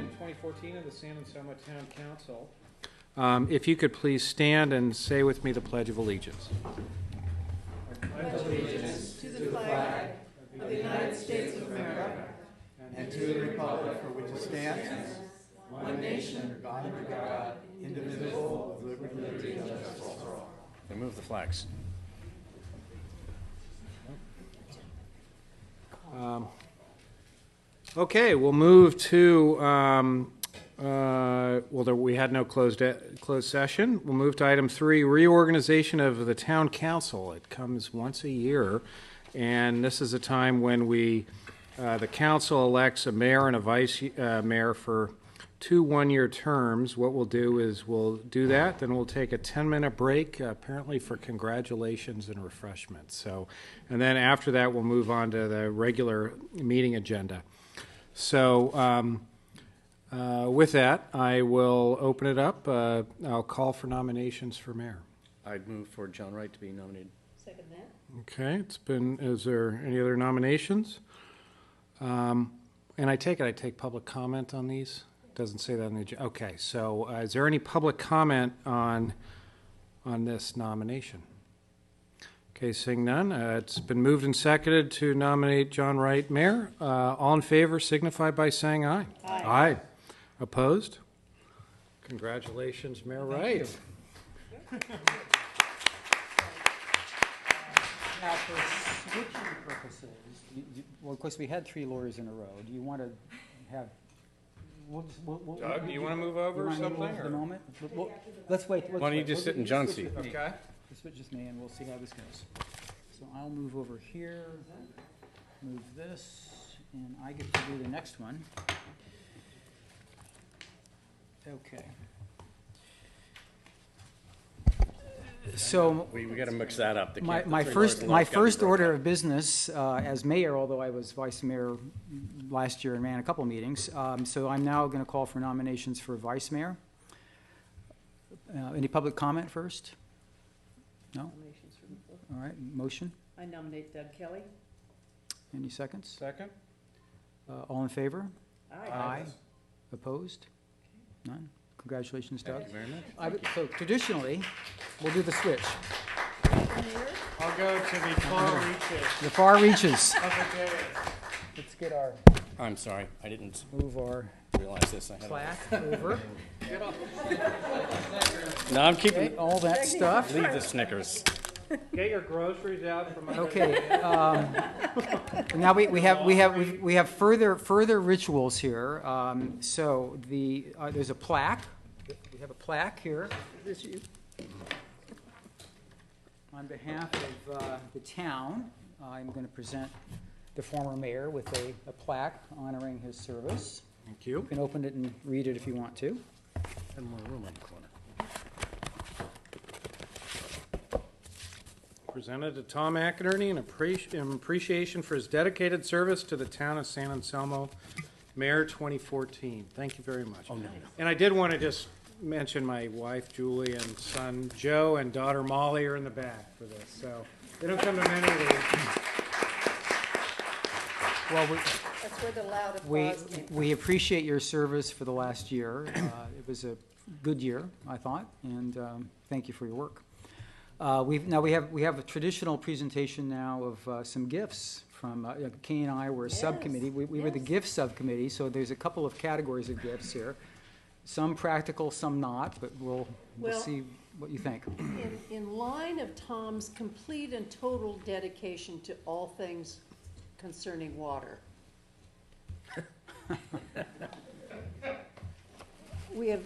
Night 2014 of the San Anselmo Town Council. If you could please stand and say with me the Pledge of Allegiance. I pledge allegiance to the flag of the United States of America and to the republic for which it stands, one nation, under God, indivisible, with liberty and justice for all. Remove the flags. Okay, we'll move to, we had no closed session. We'll move to item 3, reorganization of the town council. It comes once a year, and this is a time when the council elects a mayor and a vice mayor for 2 one-year terms. What we'll do is we'll do that, then we'll take a 10-minute break, apparently for congratulations and refreshments. So, and then after that, we'll move on to the regular meeting agenda. So, with that, I will open it up. I'll call for nominations for mayor. I'd move for John Wright to be nominated. Second that. Okay, is there any other nominations? And I take public comment on these? Doesn't say that on the agenda. Okay, so is there any public comment on this nomination? Okay, seeing none. It's been moved and seconded to nominate John Wright mayor. All in favor signify by saying aye. Aye. Aye. Opposed? Congratulations, Mayor Wright. Now, for switching purposes, well, of course, we had 3 lawyers in a row. Do you want to have? Doug, do you want to move over or something? At the moment? Let's wait. Why don't you just sit in John's seat? Okay. Switch with me, and we'll see how this goes. So I'll move over here, move this, and I get to do the next one. Okay. So We got to mix that up. my first order of business as mayor, although I was vice mayor last year and ran a couple meetings, so I'm now going to call for nominations for vice mayor. Any public comment first? No? Nominations from the floor. All right, motion? I nominate Doug Kelly. Any seconds? Second? All in favor? Aye. Opposed? None? Congratulations, Doug. Thank you very much. So traditionally, we'll do the switch. I'll go to the far reaches The far reaches. of the dais. Let's get our, I'm sorry, I didn't move our realize this. I had plaque over. No, I'm keeping. Okay, all that stuff. Leave the Snickers. Get your groceries out from under. Okay. Now we have further rituals here. So there's a plaque. We have a plaque here. This you. On behalf of the town, I'm going to present the former mayor with a plaque honoring his service. Thank you. You can open it and read it if you want to. And more room in the corner. Presented to Tom McInerney in appreciation for his dedicated service to the town of San Anselmo, Mayor 2014. Thank you very much. Oh, no. And I did want to just mention my wife Julie and son Joe and daughter Molly are in the back for this. So they don't come to many of these. Well, That's where the loud applause came from. we appreciate your service for the last year. It was a good year, I thought, and thank you for your work. We have a traditional presentation now of some gifts from Kay and I were a subcommittee. We were the gift subcommittee, so there's a couple of categories of gifts here. Some practical, some not, but we'll see what you think. In line of Tom's complete and total dedication to all things concerning water, we have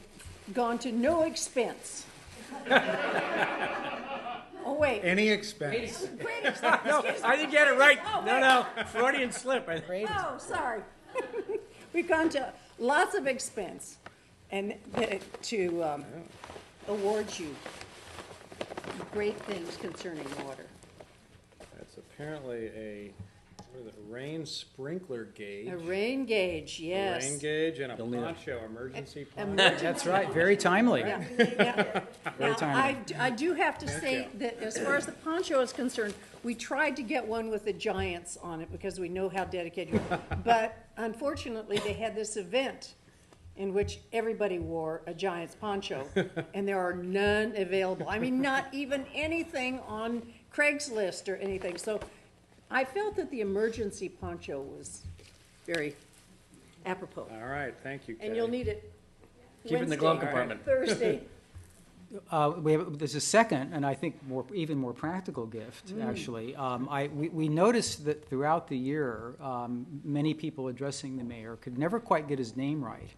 gone to no expense. Oh, wait. Any expense. Great expense. No, Excuse me. I didn't get it right. Oh, No, Freudian slip. Oh, sorry. We've gone to lots of expense and to award you great things concerning water. That's apparently a rain sprinkler gauge. A rain gauge, yes. A rain gauge and a poncho, emergency poncho. Emergency- That's right, very timely. Yeah. Very Now, timely. I do have to say that as far as the poncho is concerned, we tried to get one with the Giants on it because we know how dedicated you are. But unfortunately, they had this event in which everybody wore a Giants poncho, and there are none available. I mean, not even anything on Craigslist or anything. So I felt that the emergency poncho was very apropos. All right, thank you, Kay. And you'll need it Keep it in the Wednesday, glove compartment. Thursday. There's a second, and I think even more practical gift, actually. We noticed that throughout the year, many people addressing the mayor could never quite get his name right.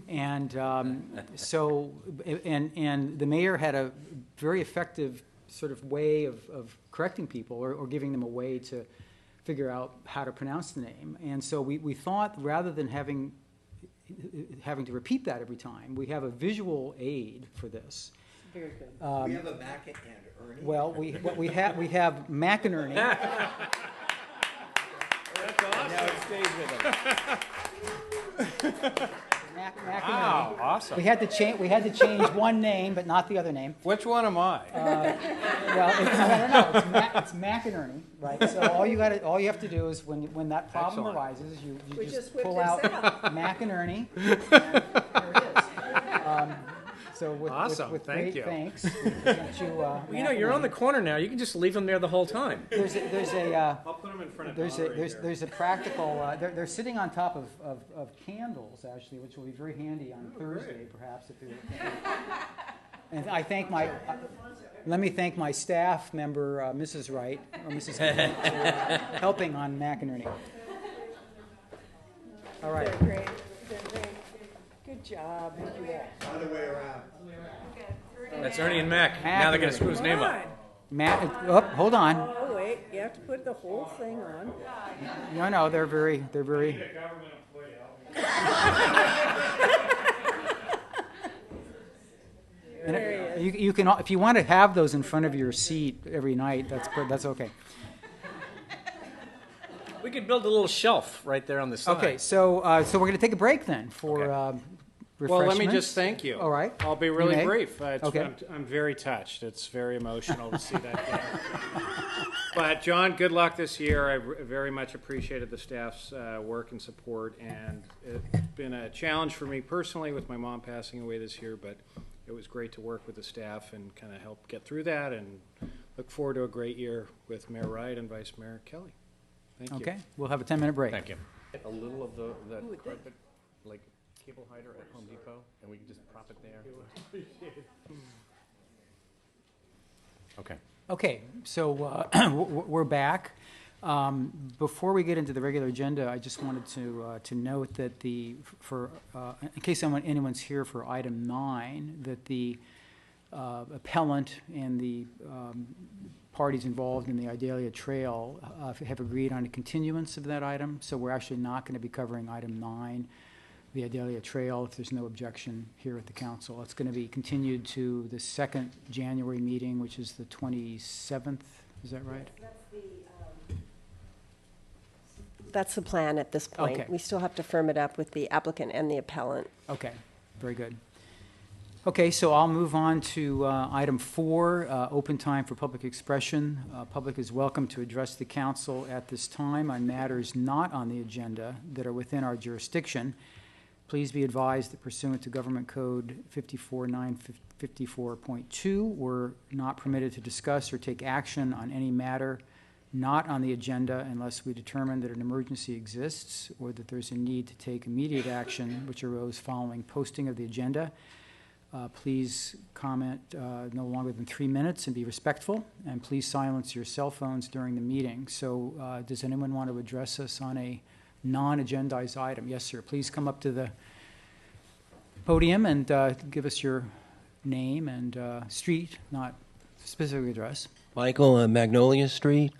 And and the mayor had a very effective sort of way of correcting people or giving them a way to figure out how to pronounce the name. And so we thought, rather than having to repeat that every time, we have a visual aid for this. Very good. We have a Mac and Ernie. Well, we have McInerney. Now it stays with him. McInerney. Wow, awesome. We had to change one name, but not the other name. Which one am I? Well, I don't know. It's McInerney, right? So all you have to do is when that problem Excellent. arises, you We just just whipped pull this out out. McInerney. And there it is. So Awesome. with Thank great you. thanks, we present you. Well, you know, you're on the corner now. You can just leave them there the whole time. There's a I'll put them in front of there's a practical. They're sitting on top of candles, actually, which will be very handy on Thursday, perhaps, if you're. And I thank let me thank my staff member, Mrs. Wright, or Mrs. Wright, for helping on McInerney. All right. They're great. They're great. Good job. Thank you all. Other way around. That's Ernie and Mac. Now they're going to screw his name up. Hold on. Oh, wait, you have to put the whole thing on. No, they're very. There he is. You can, if you want to have those in front of your seat every night, that's okay. We could build a little shelf right there on the side. Okay, so we're going to take a break then for refreshments. Well, let me just thank you. All right. I'll be You really may. brief. Okay. I'm very touched. It's very emotional to see that game. But, John, good luck this year. I very much appreciated the staff's work and support, and it's been a challenge for me personally with my mom passing away this year, but it was great to work with the staff and kind of help get through that, and look forward to a great year with Mayor Wright and Vice Mayor Kelly. Thank you. Okay, we'll have a 10-minute break. Thank you. A little of that carpet, like cable hider at Home Depot, and we can just prop it there. Okay. Okay, so we're back. Before we get into the regular agenda, I just wanted to note that in case anyone's here for item 9, that the appellant and the parties involved in the Idalia Trail have agreed on a continuance of that item, so we're actually not going to be covering item 9, the Idalia Trail, if there's no objection here at the council. It's going to be continued to the second January meeting, which is the 27th, is that right? That's the plan at this point. Okay. We still have to firm it up with the applicant and the appellant. Okay, very good. Okay, so I'll move on to item 4, open time for public expression. Public is welcome to address the council at this time on matters not on the agenda that are within our jurisdiction. Please be advised that pursuant to Government Code 54954.2, we're not permitted to discuss or take action on any matter not on the agenda unless we determine that an emergency exists or that there's a need to take immediate action which arose following posting of the agenda. Please comment no longer than 3 minutes and be respectful, and please silence your cell phones during the meeting. So does anyone want to address us on a non-agendized item? Yes, sir. Please come up to the podium and give us your name and street, not specific address. Michael, Magnolia Street.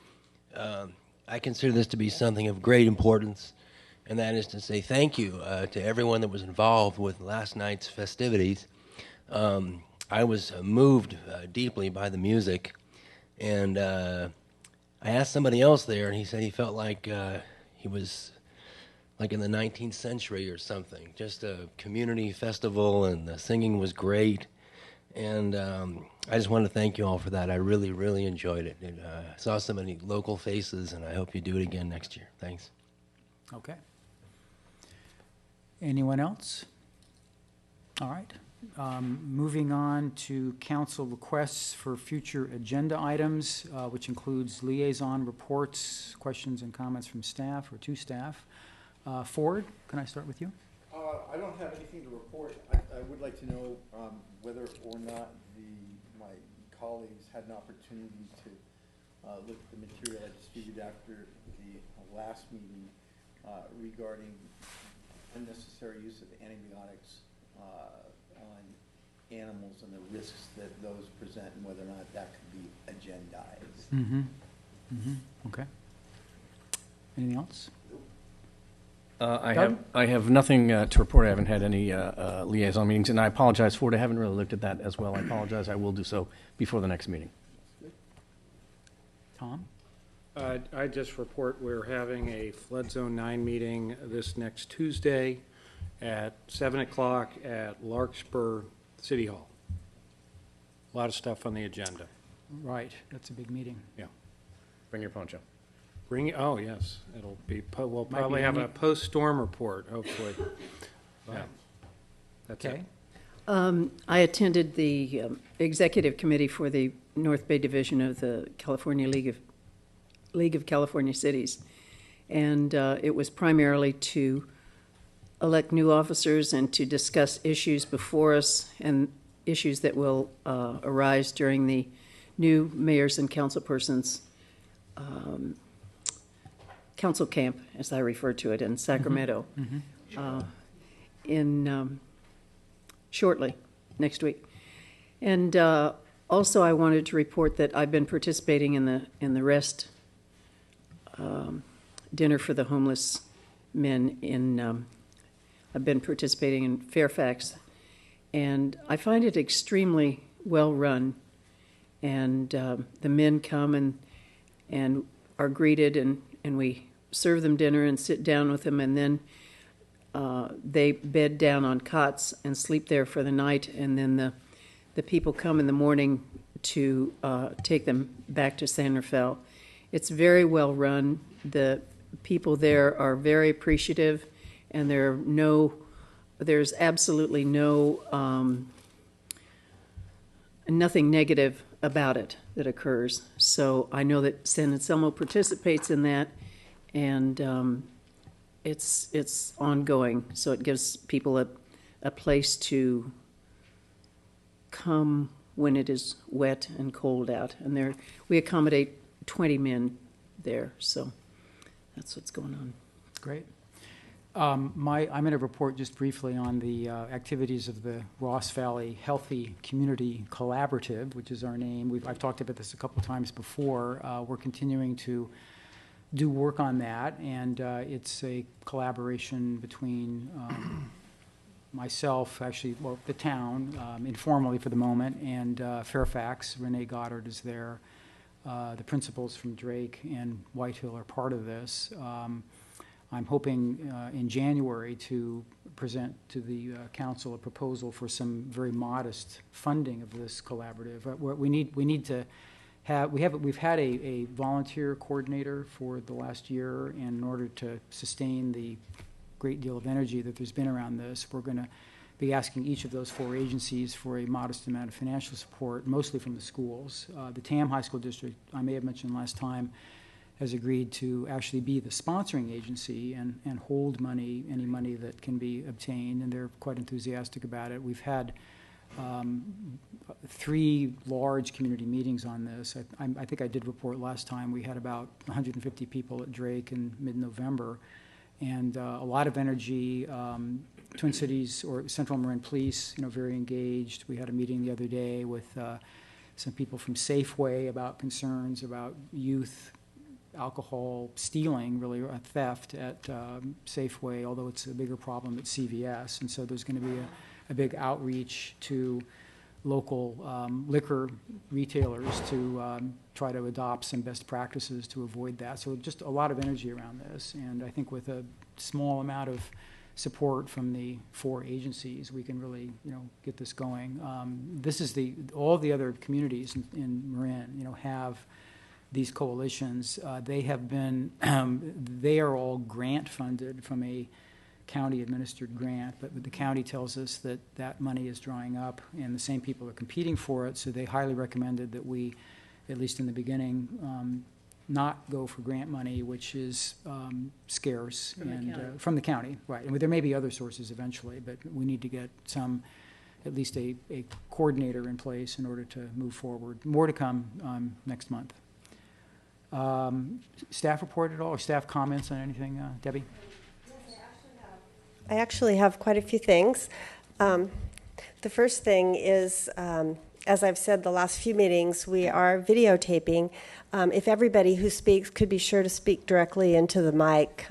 I consider this to be something of great importance, and that is to say thank you to everyone that was involved with last night's festivities. I was moved deeply by the music, and I asked somebody else there, and he said he felt like he was like in the 19th century or something, just a community festival, and the singing was great. And I just want to thank you all for that. I really, really enjoyed it. I saw so many local faces, and I hope you do it again next year. Thanks. Okay. Anyone else? All right. Moving on to council requests for future agenda items, which includes liaison reports, questions and comments from staff or to staff. Ford, can I start with you? I don't have anything to report. I would like to know whether or not my colleagues had an opportunity to look at the material I distributed after the last meeting regarding unnecessary use of antibiotics on animals and the risks that those present and whether or not that could be agendized. Mm-hmm. Mm-hmm. Okay. Anything else? I have nothing to report. I haven't had any liaison meetings, and I apologize for it. I haven't really looked at that as well. I apologize. I will do so before the next meeting. Tom? I just report we're having a Flood Zone 9 meeting this next Tuesday at 7 o'clock at Larkspur City Hall. A lot of stuff on the agenda. Right, that's a big meeting. Yeah. Bring your poncho. Oh, yes, it'll be, we'll Might probably be have a neat. post-storm report, hopefully. Yeah. That's it. Okay. I attended the executive committee for the North Bay Division of the California League of California Cities, and it was primarily to elect new officers and to discuss issues before us and issues that will arise during the new mayors and councilpersons council camp, as I refer to it, in Sacramento, in shortly next week. And also, I wanted to report that I've been participating in the rest dinner for the homeless men in. I've been participating in Fairfax, and I find it extremely well run. And the men come and are greeted, and we serve them dinner and sit down with them, and then they bed down on cots and sleep there for the night, and then the people come in the morning to take them back to San Rafael. It's very well run. The people there are very appreciative, and there's absolutely nothing negative about it that occurs. So I know that San Anselmo participates in that, and it's ongoing. So it gives people a place to come when it is wet and cold out. And we accommodate 20 men there, so that's what's going on. Great. I'm going to report just briefly on the activities of the Ross Valley Healthy Community Collaborative, which is our name. I've talked about this a couple of times before. We're continuing to do work on that, and it's a collaboration between myself, actually, well, the town, informally for the moment, and Fairfax. Renee Goddard is there. The principals from Drake and Whitehill are part of this. I'm hoping in January to present to the council a proposal for some very modest funding of this collaborative. We've had a volunteer coordinator for the last year, and in order to sustain the great deal of energy that there's been around this, we're going to be asking each of those 4 agencies for a modest amount of financial support, mostly from the schools. The Tam High School District, I may have mentioned last time, has agreed to actually be the sponsoring agency and hold any money that can be obtained, and they're quite enthusiastic about it. We've had 3 large community meetings on this. I think I did report last time we had about 150 people at Drake in mid-November, and a lot of energy. Twin Cities or Central Marin Police, very engaged. We had a meeting the other day with some people from Safeway about concerns about youth alcohol stealing, really theft at Safeway, although it's a bigger problem at CVS. And so there's going to be a big outreach to local liquor retailers to try to adopt some best practices to avoid that. So just a lot of energy around this. And I think with a small amount of support from the 4 agencies, we can really, get this going. This is all the other communities in Marin, have these coalitions. They have been, they are all grant funded from a county-administered grant, but the county tells us that that money is drying up, and the same people are competing for it, so they highly recommended that we, at least in the beginning, not go for grant money, which is scarce. From the county. From the county, right. And there may be other sources eventually, but we need to get at least a coordinator in place in order to move forward. More to come next month. Staff report at all, or staff comments on anything, Debbie? I actually have quite a few things. The first thing is, as I've said the last few meetings, we are videotaping. If everybody who speaks could be sure to speak directly into the mic.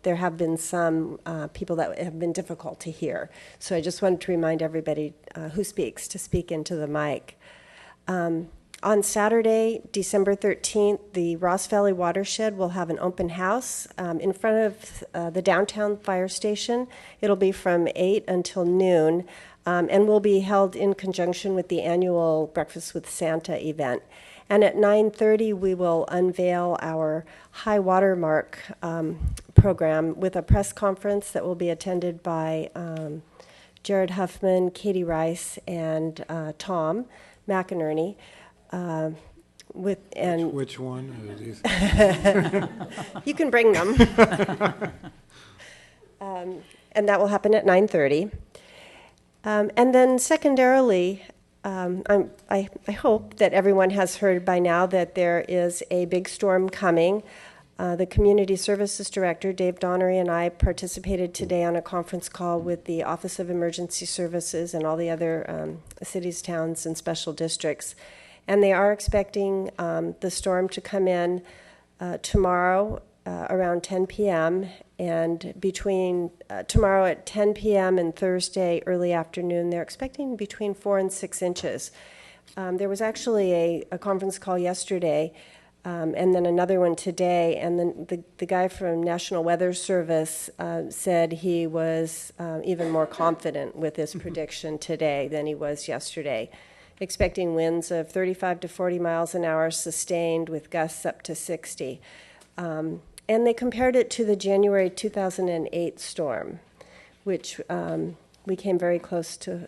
There have been some people that have been difficult to hear. So I just wanted to remind everybody who speaks to speak into the mic. On Saturday, December 13th, the Ross Valley Watershed will have an open house in front of the downtown fire station. It'll be from 8 until noon and will be held in conjunction with the annual Breakfast with Santa event. And at 9:30, we will unveil our high watermark program with a press conference that will be attended by Jared Huffman, Katie Rice, and Tom McInerney. Which one? You can bring them. And that will happen at 9:30. And then secondarily, I hope that everyone has heard by now that there is a big storm coming. The Community Services Director, Dave Donnery, and I participated today on a conference call with the Office of Emergency Services and all the other cities, towns, and special districts. And they are expecting the storm to come in tomorrow around 10 p.m. And between tomorrow at 10 p.m. and Thursday early afternoon, they're expecting between 4 and 6 inches. There was actually a conference call yesterday and then another one today. And then the guy from National Weather Service said he was even more confident with his prediction today than he was yesterday, expecting winds of 35 to 40 miles an hour sustained with gusts up to 60. And they compared it to the January 2008 storm, which we came very close to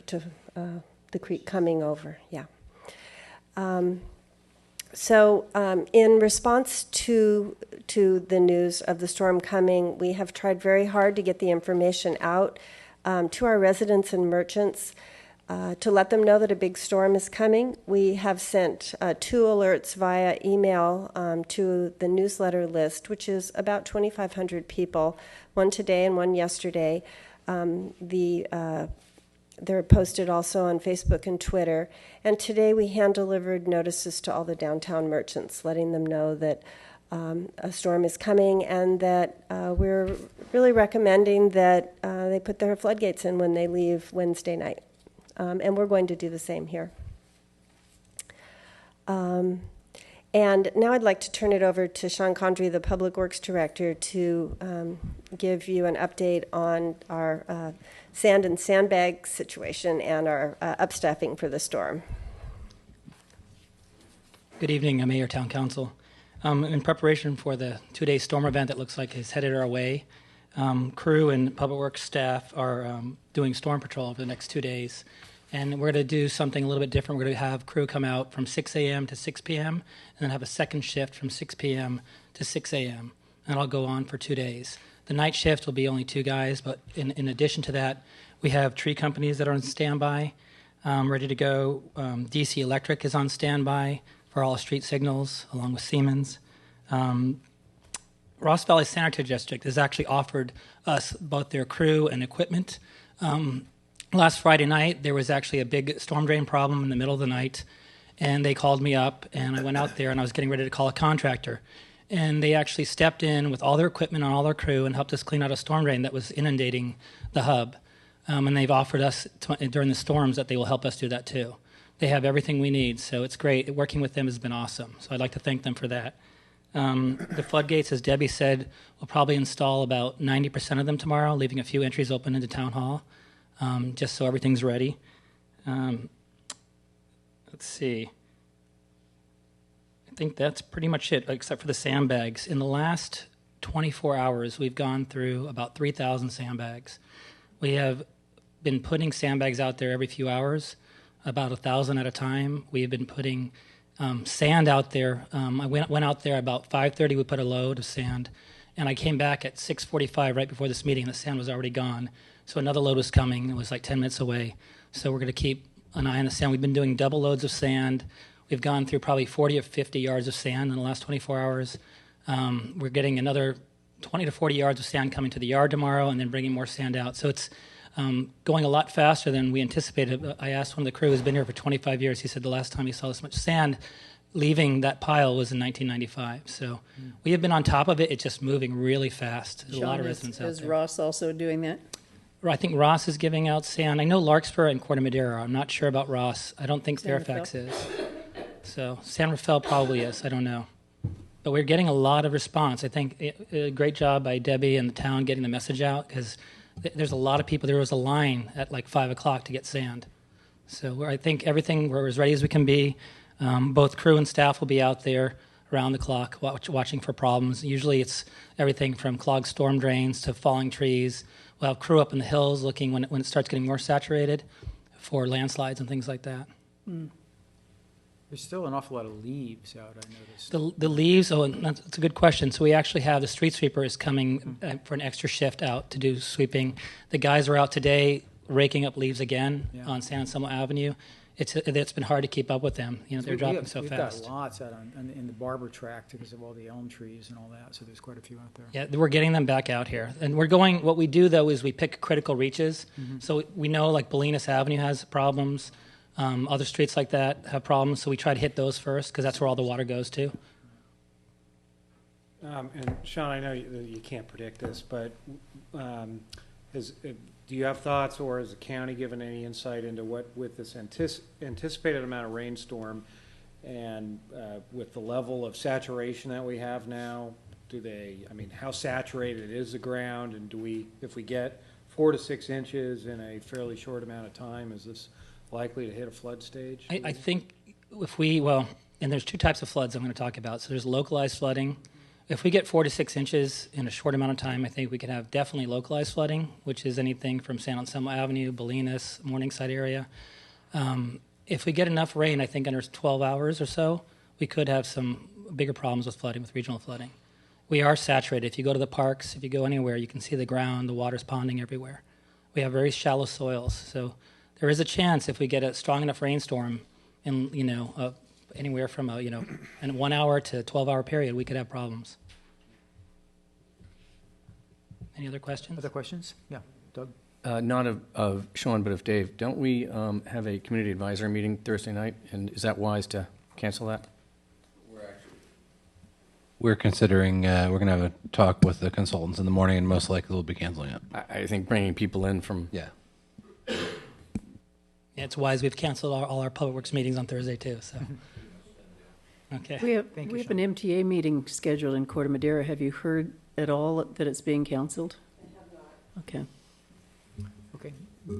the creek coming over, yeah. So in response to the news of the storm coming, we have tried very hard to get the information out to our residents and merchants to let them know that a big storm is coming. We have sent 2 alerts via email to the newsletter list, which is about 2,500 people, one today and one yesterday. They're posted also on Facebook and Twitter. And today we hand-delivered notices to all the downtown merchants, letting them know that a storm is coming and that we're really recommending that they put their floodgates in when they leave Wednesday night. And we're going to do the same here. And now I'd like to turn it over to Sean Condry, the Public Works Director, to give you an update on our sand and sandbag situation and our upstaffing for the storm. Good evening, Mayor, Town Council. In preparation for the 2-day storm event that looks like is headed our way, crew and Public Works staff are doing storm patrol over the next 2 days. And we're going to do something a little bit different. We're going to have crew come out from 6 a.m. to 6 p.m. and then have a second shift from 6 p.m. to 6 a.m. And that'll go on for 2 days. The night shift will be only 2 guys, but in addition to that, we have tree companies that are on standby, ready to go. DC Electric is on standby for all street signals, along with Siemens. Ross Valley Sanitary District has actually offered us both their crew and equipment. Last Friday night, there was actually a big storm drain problem in the middle of the night, and they called me up, and I went out there, and I was getting ready to call a contractor. And they actually stepped in with all their equipment and all their crew and helped us clean out a storm drain that was inundating the hub. And they've offered us during the storms that they will help us do that too. They have everything we need, so it's great. Working with them has been awesome, so I'd like to thank them for that. The floodgates, as Debbie said, we'll probably install about 90% of them tomorrow, leaving a few entries open into Town Hall. Just so everything's ready. Let's see. I think that's pretty much it, except for the sandbags. In the last 24 hours, we've gone through about 3,000 sandbags. We have been putting sandbags out there every few hours, about 1,000 at a time. We have been putting sand out there. I went out there about 5:30. We put a load of sand, and I came back at 6:45 right before this meeting, and the sand was already gone. So another load was coming. It was like 10 minutes away. So we're going to keep an eye on the sand. We've been doing double loads of sand. We've gone through probably 40 or 50 yards of sand in the last 24 hours. We're getting another 20 to 40 yards of sand coming to the yard tomorrow, and then bringing more sand out. So it's going a lot faster than we anticipated. I asked one of the crew who's been here for 25 years. He said the last time he saw this much sand leaving that pile was in 1995. So we have been on top of it. It's just moving really fast. There's a lot of residents out Is there. Ross also doing that? I think Ross is giving out sand. I know Larkspur and Corte Madera. I'm not sure about Ross. I don't think San Fairfax is. So San Rafael probably is. I don't know. But we're getting a lot of response. I think a great job by Debbie and the town getting the message out, because there's a lot of people. There was a line at like 5 o'clock to get sand. So I think we're as ready as we can be. Both crew and staff will be out there around the clock watching for problems. Usually it's everything from clogged storm drains to falling trees. We'll have crew up in the hills looking when it starts getting more saturated for landslides and things like that. There's still an awful lot of leaves out, I noticed. The leaves, and that's a good question. So we actually have the street sweeper is coming for an extra shift out to do sweeping. The guys are out today raking up leaves again on San Anselmo Avenue. It's been hard to keep up with them. They're dropping so fast. We've got lots out in the Barber Tract because of all the elm trees and all that, so there's quite a few out there. Yeah, we're getting them back out here. And what we do, though, is we pick critical reaches. So we know, like, Bolinas Avenue has problems. Other streets like that have problems, so we try to hit those first because that's where all the water goes to. And Sean, I know you can't predict this, but do you have thoughts, or has the county given any insight into what, with this anticipated amount of rainstorm and with the level of saturation that we have now, how saturated is the ground, and if we get 4 to 6 inches in a fairly short amount of time, is this likely to hit a flood stage? I think and there's two types of floods I'm going to talk about. So there's localized flooding. If we get 4 to 6 inches in a short amount of time, I think we could have definitely localized flooding, which is anything from San Anselmo Avenue, Bolinas, Morningside area. If we get enough rain, I think under 12 hours or so, we could have some bigger problems with flooding, with regional flooding. We are saturated. If you go to the parks, if you go anywhere, you can see the ground, the water's ponding everywhere. We have very shallow soils, so there is a chance if we get a strong enough rainstorm in, anywhere from in 1 hour to 12-hour period, we could have problems. Any other questions? Other questions? Yeah, Doug? Not of Sean, but of Dave. Don't we have a community advisory meeting Thursday night? And is that wise to cancel that? We're considering, we're going to have a talk with the consultants in the morning, and most likely we'll be canceling it. I think bringing people in from... Yeah. Yeah, it's wise. We've canceled all our public works meetings on Thursday, too. So, okay. We have Sean. an MTA meeting scheduled in Corte Madera. Have you heard at all that it's being canceled? I have not. Okay. Okay.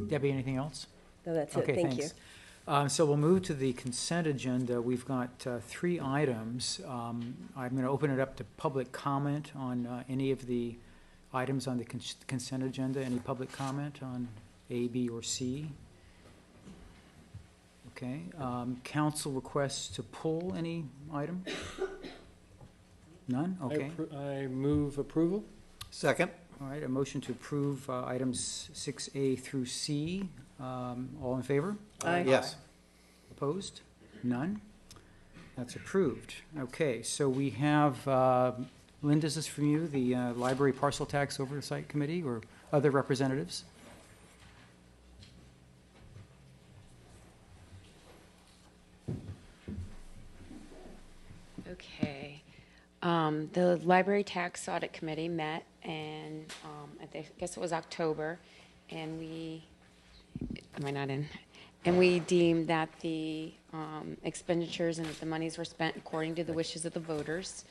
Debbie, anything else? No, that's it. Okay, Thank thanks. you. So we'll move to the consent agenda. We've got 3 items. I'm going to open it up to public comment on any of the items on the consent agenda. Any public comment on A, B, or C? Okay. Council requests to pull any item? None? Okay. I move approval. Second. All right, a motion to approve items 6A through C. All in favor? Aye. Yes. Opposed? None? That's approved. Okay, so we have, Linda, is this from you, the Library Parcel Tax Oversight Committee, or other representatives? Okay. The Library Tax Audit Committee met, and I guess it was October, and we deemed that the expenditures and that the monies were spent according to the wishes of the voters.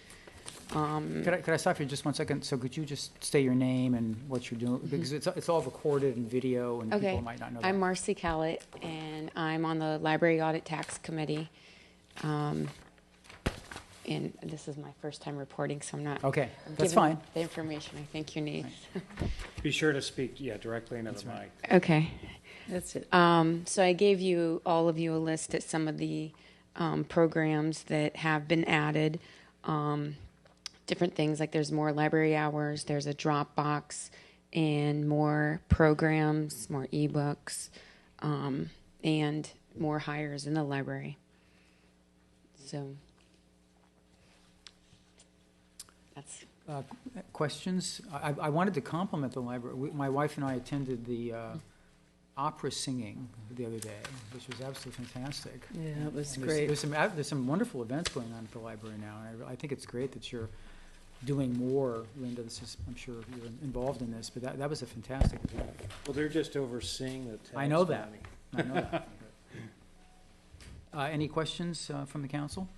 Could I stop you just 1 second? So could you just say your name and what you're doing? Because it's all recorded in video, and Okay. people might not know that. I'm Marcy Callett, and I'm on the Library Audit Tax Committee. and this is my first time reporting, so I'm not. Okay, I'm that's giving fine. the information I think you need. Be sure to speak, directly into the mic. Okay. That's it. So I gave all of you a list of some of the programs that have been added. Different things, like there's more library hours, there's a Dropbox, and more programs, more ebooks, and more hires in the library. So that's. Questions? I wanted to compliment the library. My wife and I attended the opera singing the other day, which was absolutely fantastic. Yeah, it was And great. There's some wonderful events going on at the library now, and I think it's great that you're doing more, Linda. I'm sure you're involved in this, but that was a fantastic event. Well, they're just overseeing the tax I know that. money. I know that. Any questions from the council?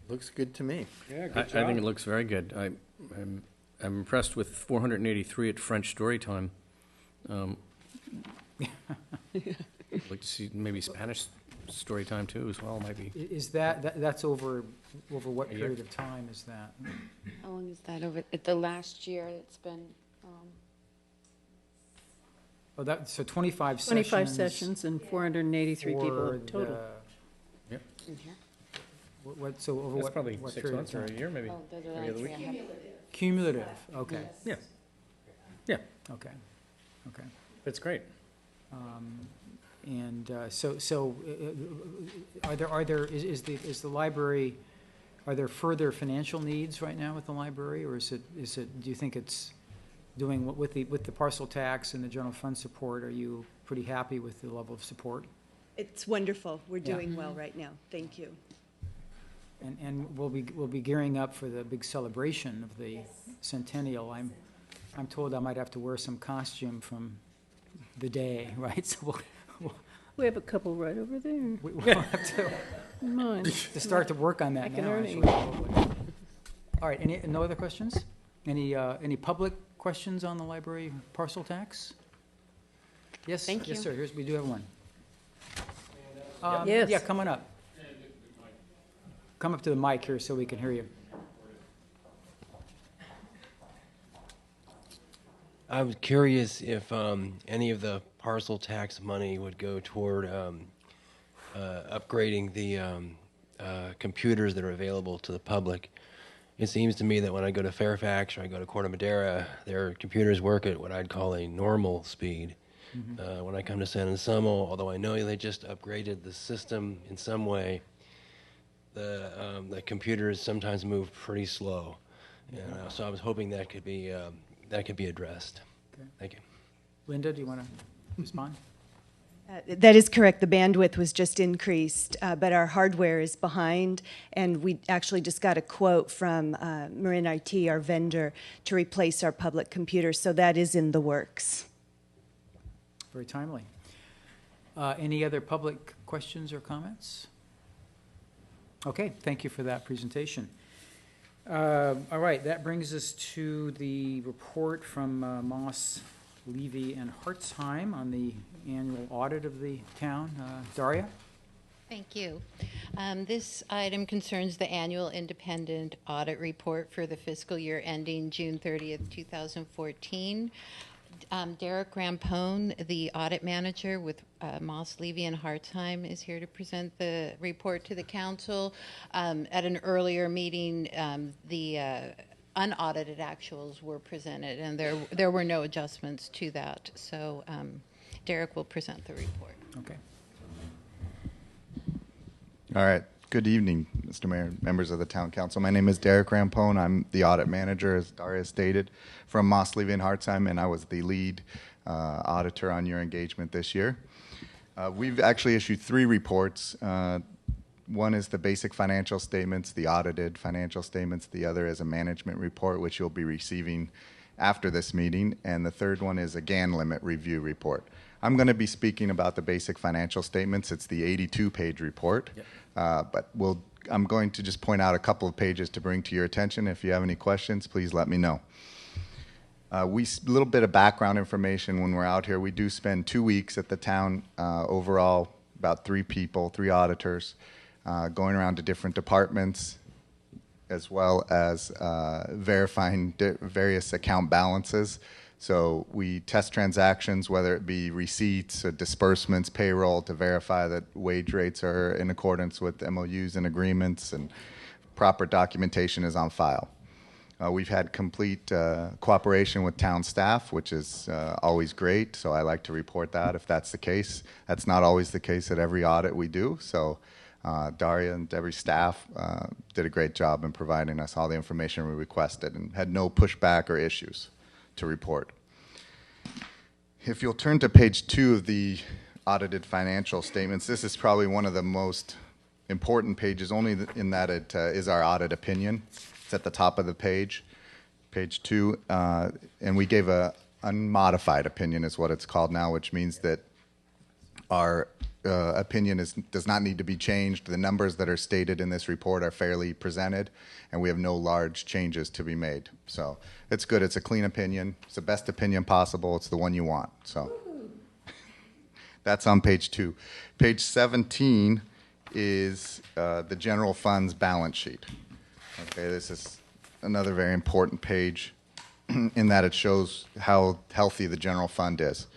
Looks good to me. Yeah, I good job. think it looks very good. I'm impressed with 483 at French Storytime. I'd like to see maybe Spanish Storytime too as well, might be. Is that's over what A year. period of time is that? How long is that over? At the last year, it's been. So 25 sessions. 25 sessions and 483 people for total. the- In here? So over That's what? probably what 6 period of months or a time? year, maybe. Oh, those are Every other the week. three I have. Cumulative, okay, Yeah. Yeah, okay, okay. that's great. And is the library, are there further financial needs right now with the library, or is it, do you think it's doing, with the parcel tax and the general fund support, are you pretty happy with the level of support? It's wonderful. We're Yeah. doing well right now. Thank you. And we'll be gearing up for the big celebration of the centennial. I'm told I might have to wear some costume from the day, right? So We have a couple right over there. we'll have to Mine. start to work on that I now. can earn actually, it. probably. All right, no other questions? Any public questions on the library parcel tax? Yes, Thank you. yes, sir, we do have one. Yes. Yeah, come on up. Come up to the mic here so we can hear you. I was curious if any of the parcel tax money would go toward upgrading the computers that are available to the public. It seems to me that when I go to Fairfax or I go to Corte Madera, their computers work at what I'd call a normal speed. When I come to San Anselmo, although I know they just upgraded the system in some way, the computers sometimes move pretty slow. And, so I was hoping that could be addressed. Okay. Thank you. Linda, do you want to respond? That is correct. The bandwidth was just increased, but our hardware is behind, and we actually just got a quote from Marin IT, our vendor, to replace our public computers, so that is in the works. Very timely. Any other public questions or comments? Okay, thank you for that presentation. All right, that brings us to the report from Moss, Levy, and Hartzheim on the annual audit of the town. Daria? Thank you. This item concerns the annual independent audit report for the fiscal year ending June 30th, 2014. Derek Rampone, the audit manager with Moss, Levy, and Hartzheim, is here to present the report to the council. At an earlier meeting, the unaudited actuals were presented, and there were no adjustments to that. So Derek will present the report. Okay. All right. Good evening, Mr. Mayor, members of the Town Council. My name is Derek Rampone. I'm the audit manager, as Daria stated, from Moss, Levy, and Hartzheim, and I was the lead auditor on your engagement this year. We've actually issued 3 reports. One is the basic financial statements, the audited financial statements. The other is a management report, which you'll be receiving after this meeting. And the third one is a GAN limit review report. I'm going to be speaking about the basic financial statements. It's the 82-page report. Yep. But I'm going to just point out a couple of pages to bring to your attention. If you have any questions, please let me know. A little bit of background information when we're out here. We do spend 2 weeks at the town, overall, about 3 people, 3 auditors, going around to different departments, as well as verifying various account balances. So we test transactions, whether it be receipts, or disbursements, payroll, to verify that wage rates are in accordance with MOUs and agreements, and proper documentation is on file. We've had complete cooperation with town staff, which is always great, so I like to report that if that's the case. That's not always the case at every audit we do, so Daria and every staff did a great job in providing us all the information we requested and had no pushback or issues to report. If you'll turn to page 2 of the audited financial statements, this is probably one of the most important pages, only in that it is our audit opinion. It's at the top of the page, page 2, and we gave a unmodified opinion is what it's called now, which means that our opinion does not need to be changed. The numbers that are stated in this report are fairly presented, and we have no large changes to be made. So it's good. It's a clean opinion. It's the best opinion possible. It's the one you want. So that's on page 2. Page 17 is the general fund's balance sheet. Okay, this is another very important page in that it shows how healthy the general fund is.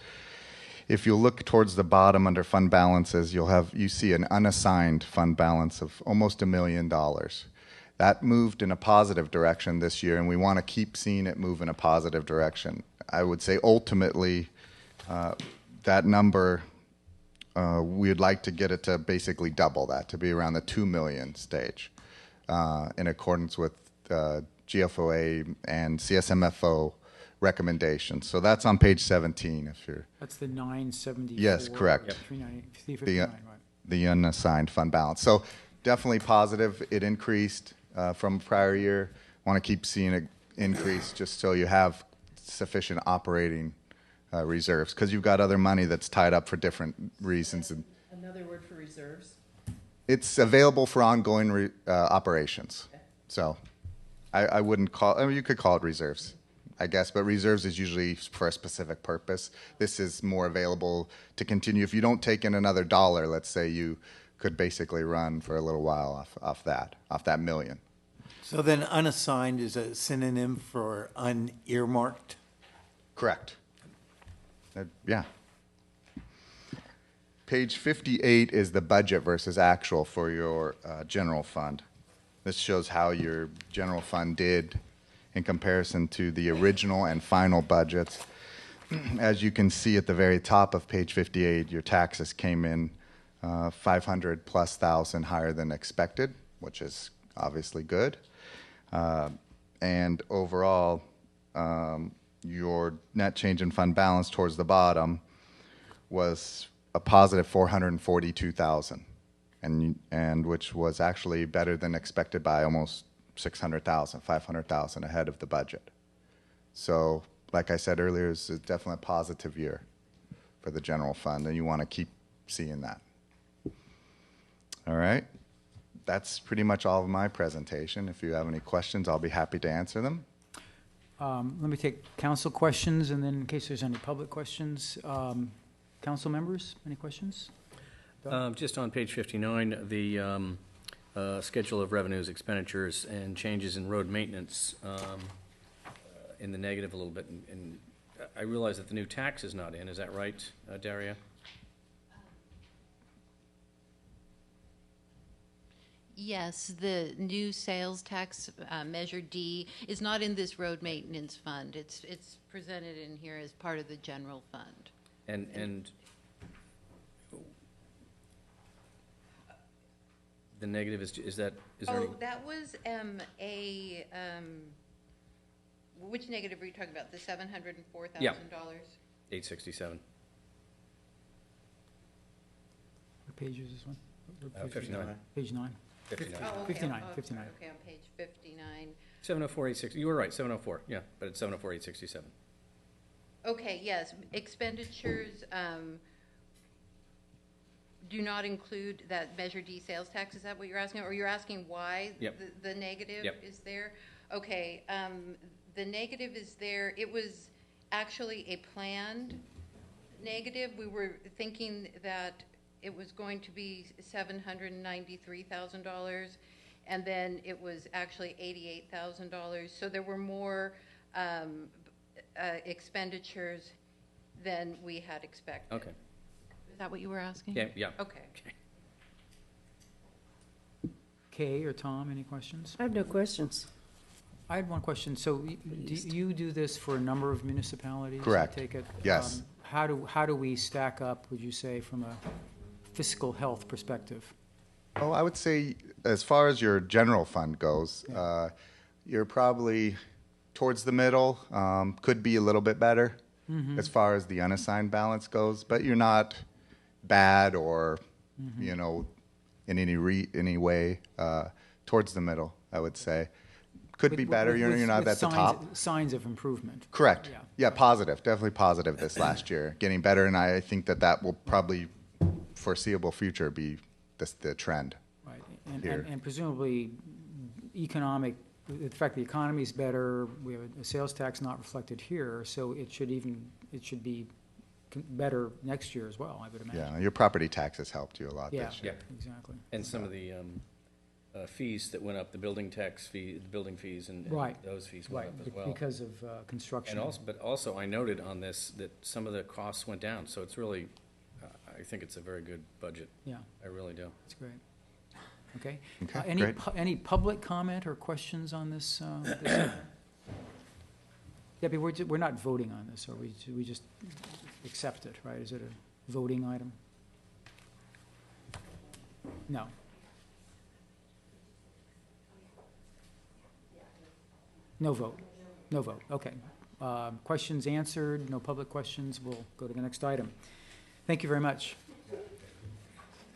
If you look towards the bottom under fund balances, you see an unassigned fund balance of almost $1 million. That moved in a positive direction this year, and we want to keep seeing it move in a positive direction. I would say ultimately that number, we'd like to get it to basically double that, to be around the 2 million stage, in accordance with GFOA and CSMFO recommendations. So that's on page 17. If you're That's the 974. Yes, correct. 359, right. The unassigned fund balance. So definitely positive. It increased from prior year. Want to keep seeing it increase just so you have sufficient operating reserves, because you've got other money that's tied up for different reasons. And Another word for reserves? it's available for ongoing operations. So I wouldn't call, I mean, you could call it reserves, I guess, but reserves is usually for a specific purpose. This is more available to continue. If you don't take in another dollar, let's say, you could basically run for a little while off that million. So then unassigned is a synonym for unearmarked? Correct. Yeah. Page 58 is the budget versus actual for your general fund. This shows how your general fund did in comparison to the original and final budgets. As you can see at the very top of page 58, your taxes came in 500 plus thousand higher than expected, which is obviously good. And overall, your net change in fund balance towards the bottom was a positive 442,000, and which was actually better than expected by almost 600,000, 500,000 ahead of the budget. So, like I said earlier, it's definitely a positive year for the general fund, and you want to keep seeing that. All right. That's pretty much all of my presentation. If you have any questions, I'll be happy to answer them. Let me take council questions, and then in case there's any public questions, council members, any questions? Just on page 59, the schedule of revenues, expenditures, and changes in road maintenance in the negative a little bit. And I realize that the new tax is not in. Is that right, Daria? Yes, the new sales tax, Measure D, is not in this road maintenance fund. It's presented in here as part of the general fund. And the negative is that, is there any? That was which negative are you talking about? The $704,000? Yeah. 867. What page is this one? 59. Page 9. 59. Oh, okay. 59, Oh, 59. Okay, on page 59. 704, 860. You were right, 704. Yeah, but it's 704, 867. Okay, yes, expenditures do not include that Measure D sales tax. Is that what you're asking? Or you're asking why Yep. the negative Yep. is there? Okay, the negative is there. It was actually a planned negative. We were thinking that it was going to be $793,000, and then it was actually $88,000. So there were more expenditures than we had expected. Okay. Is that what you were asking? Yeah, yeah. Okay. Kay or Tom, any questions? I have no questions. I had one question. So you do this for a number of municipalities? I Correct. take it? Yes. How do we stack up, would you say, from a fiscal health perspective? Oh, I would say as far as your general fund goes, you're probably towards the middle, could be a little bit better as far as the unassigned balance goes, but you're not bad or, you know, in any way towards the middle, I would say. Could be better. You're not at the top. Signs of improvement. Correct. Yeah. Yeah, positive. Definitely positive this last year. Getting better, and I think that will probably, foreseeable future, be the trend. Right. Here. And presumably, the fact the economy is better, we have a sales tax not reflected here, so it should be better next year as well, I would imagine. Yeah, your property taxes helped you a lot Yeah, this year. exactly. And some of the fees that went up, the building tax fee, the building fees, and Right. those fees went up as well. Because of construction. But also, I noted on this that some of the costs went down, so it's really, I think it's a very good budget. Yeah, I really do. that's great. Okay. Okay, Any great. any public comment or questions on this? This item? Debbie, we're not voting on this, or we just accept it, right? Is it a voting item? No. No vote. No vote. Okay. Questions answered. No public questions. We'll go to the next item. Thank you very much.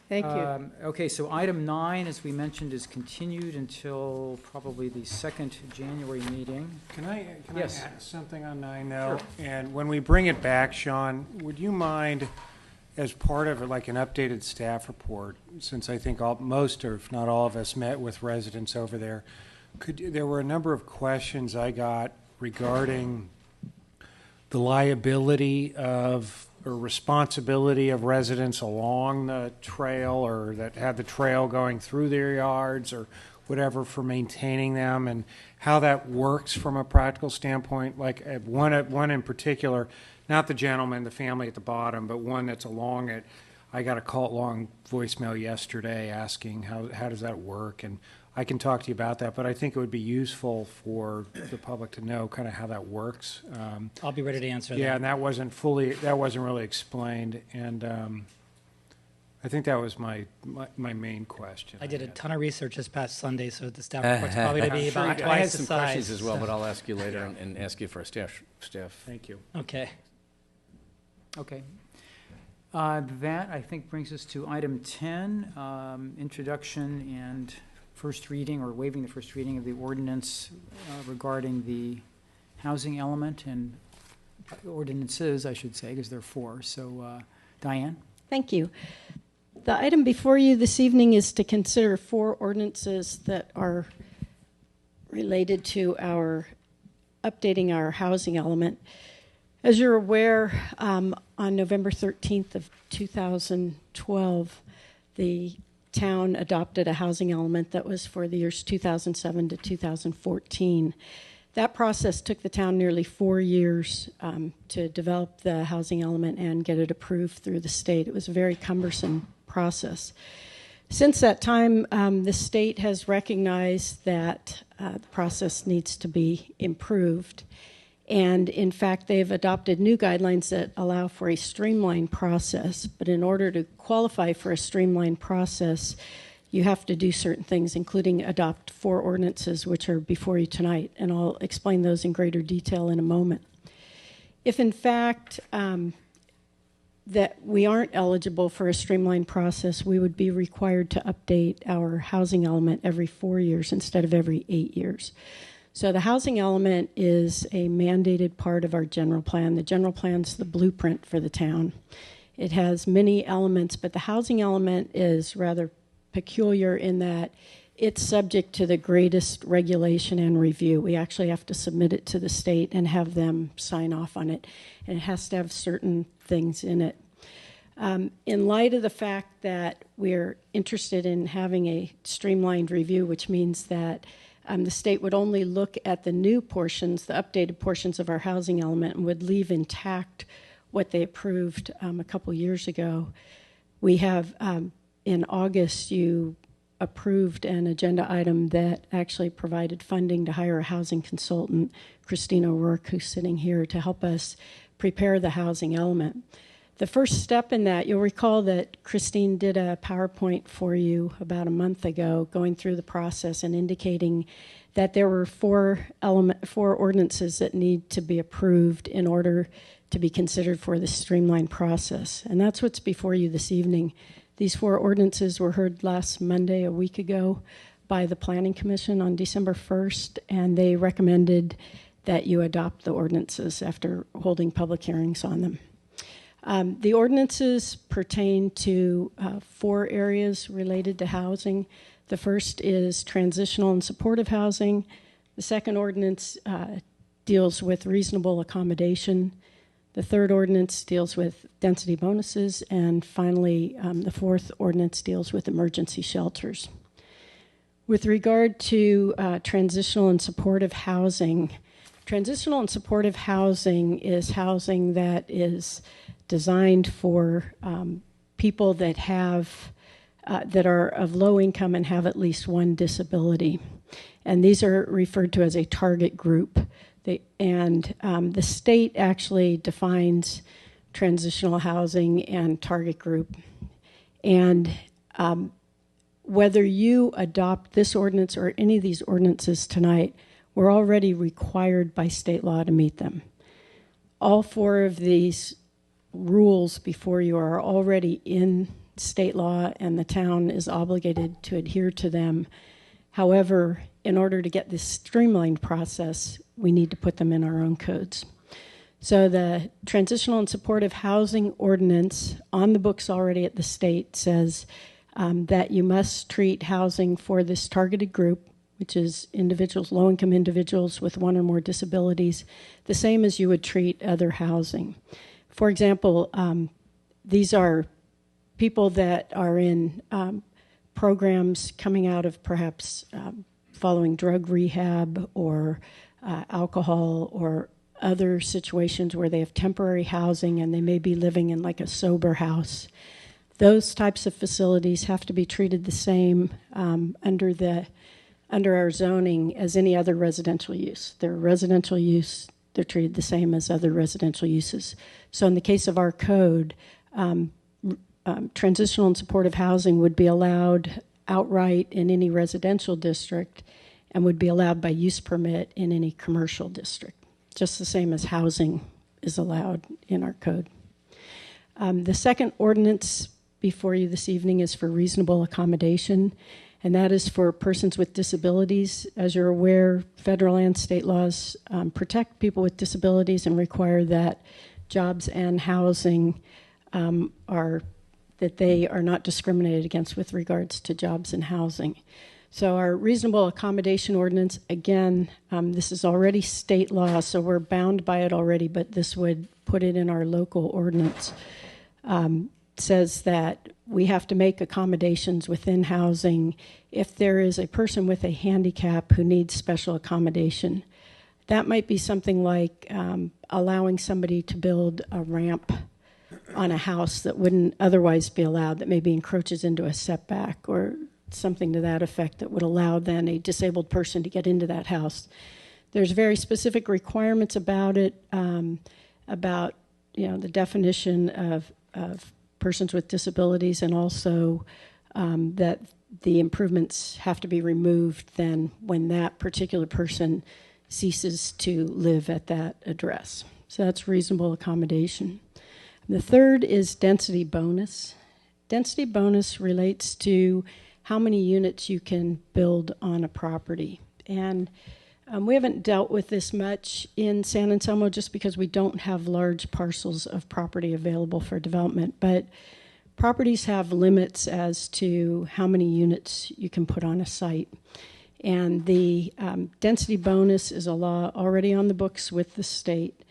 Thank you. Okay, so item 9, as we mentioned, is continued until probably the second January meeting. Can I Yes. add something on 9 now? Sure. And when we bring it back, Sean, would you mind, as part of like an updated staff report, since I think most or if not all of us met with residents over there, there were a number of questions I got regarding the liability of or responsibility of residents along the trail or that had the trail going through their yards or whatever for maintaining them, and how that works from a practical standpoint. Like one in particular, not the gentleman, the family at the bottom, but one that's along it. I got a long voicemail yesterday asking how does that work, and I can talk to you about that, but I think it would be useful for the public to know kind of how that works. I'll be ready to answer that. Yeah, and that wasn't really explained, and I think that was my main question. I did a ton of research this past Sunday, so the staff report's probably going to be about twice I had the some size. questions as well, but I'll ask you later and ask you for a staff. Thank you. Okay. Okay. That, I think, brings us to item 10, introduction and first reading or waiving the first reading of the ordinance regarding the housing element and ordinances, I should say, because there are 4. So, Diane? Thank you. The item before you this evening is to consider 4 ordinances that are related to updating our housing element. As you're aware, on November 13th of 2012, the town adopted a housing element that was for the years 2007 to 2014. That process took the town nearly 4 years to develop the housing element and get it approved through the state. It was a very cumbersome process. Since that time, the state has recognized that the process needs to be improved. And in fact, they've adopted new guidelines that allow for a streamlined process. But in order to qualify for a streamlined process, you have to do certain things, including adopt 4 ordinances, which are before you tonight. And I'll explain those in greater detail in a moment. If in fact that we aren't eligible for a streamlined process, we would be required to update our housing element every 4 years instead of every 8 years. So the housing element is a mandated part of our general plan. The general plan's the blueprint for the town. It has many elements, but the housing element is rather peculiar in that it's subject to the greatest regulation and review. We actually have to submit it to the state and have them sign off on it, and it has to have certain things in it. In light of the fact that we're interested in having a streamlined review, which means that the state would only look at the new portions, the updated portions of our housing element, and would leave intact what they approved a couple years ago. We have, in August, you approved an agenda item that actually provided funding to hire a housing consultant, Christine O'Rourke, who's sitting here, to help us prepare the housing element. The first step in that, you'll recall that Christine did a PowerPoint for you about a month ago, going through the process and indicating that there were four ordinances that need to be approved in order to be considered for the streamlined process. And that's what's before you this evening. These four ordinances were heard last Monday, a week ago, by the Planning Commission on December 1st, and they recommended that you adopt the ordinances after holding public hearings on them. The ordinances pertain to four areas related to housing. The first is transitional and supportive housing. The second ordinance deals with reasonable accommodation. The third ordinance deals with density bonuses. And finally, the fourth ordinance deals with emergency shelters. With regard to transitional and supportive housing is housing that is designed for people that have that are of low income and have at least one disability, and these are referred to as a target group. The state actually defines transitional housing and target group, and whether you adopt this ordinance or any of these ordinances tonight, we're already required by state law to meet them. All four of these rules before you are already in state law, and the town is obligated to adhere to them. However, in order to get this streamlined process, we need to put them in our own codes. So the transitional and supportive housing ordinance on the books already at the state says that you must treat housing for this targeted group, which is individuals, low-income individuals with one or more disabilities, the same as you would treat other housing. For example, these are people that are in programs coming out of perhaps following drug rehab or alcohol or other situations where they have temporary housing and they may be living in like a sober house. Those types of facilities have to be treated the same under our zoning as any other residential use. They're residential use, they're treated the same as other residential uses. So in the case of our code, transitional and supportive housing would be allowed outright in any residential district and would be allowed by use permit in any commercial district, just the same as housing is allowed in our code. The second ordinance before you this evening is for reasonable accommodation, and that is for persons with disabilities. As you're aware, federal and state laws protect people with disabilities and require that jobs and housing that they are not discriminated against with regards to jobs and housing. So our reasonable accommodation ordinance, again, this is already state law, so we're bound by it already, but this would put it in our local ordinance. Says that we have to make accommodations within housing if there is a person with a handicap who needs special accommodation. That might be something like allowing somebody to build a ramp on a house that wouldn't otherwise be allowed, that maybe encroaches into a setback or something to that effect that would allow then a disabled person to get into that house. There's very specific requirements about it, about the definition of persons with disabilities, and also that the improvements have to be removed then when that particular person ceases to live at that address. So that's reasonable accommodation. The third is density bonus. Density bonus relates to how many units you can build on a property. And we haven't dealt with this much in San Anselmo just because we don't have large parcels of property available for development. But properties have limits as to how many units you can put on a site. And the density bonus is a law already on the books with the state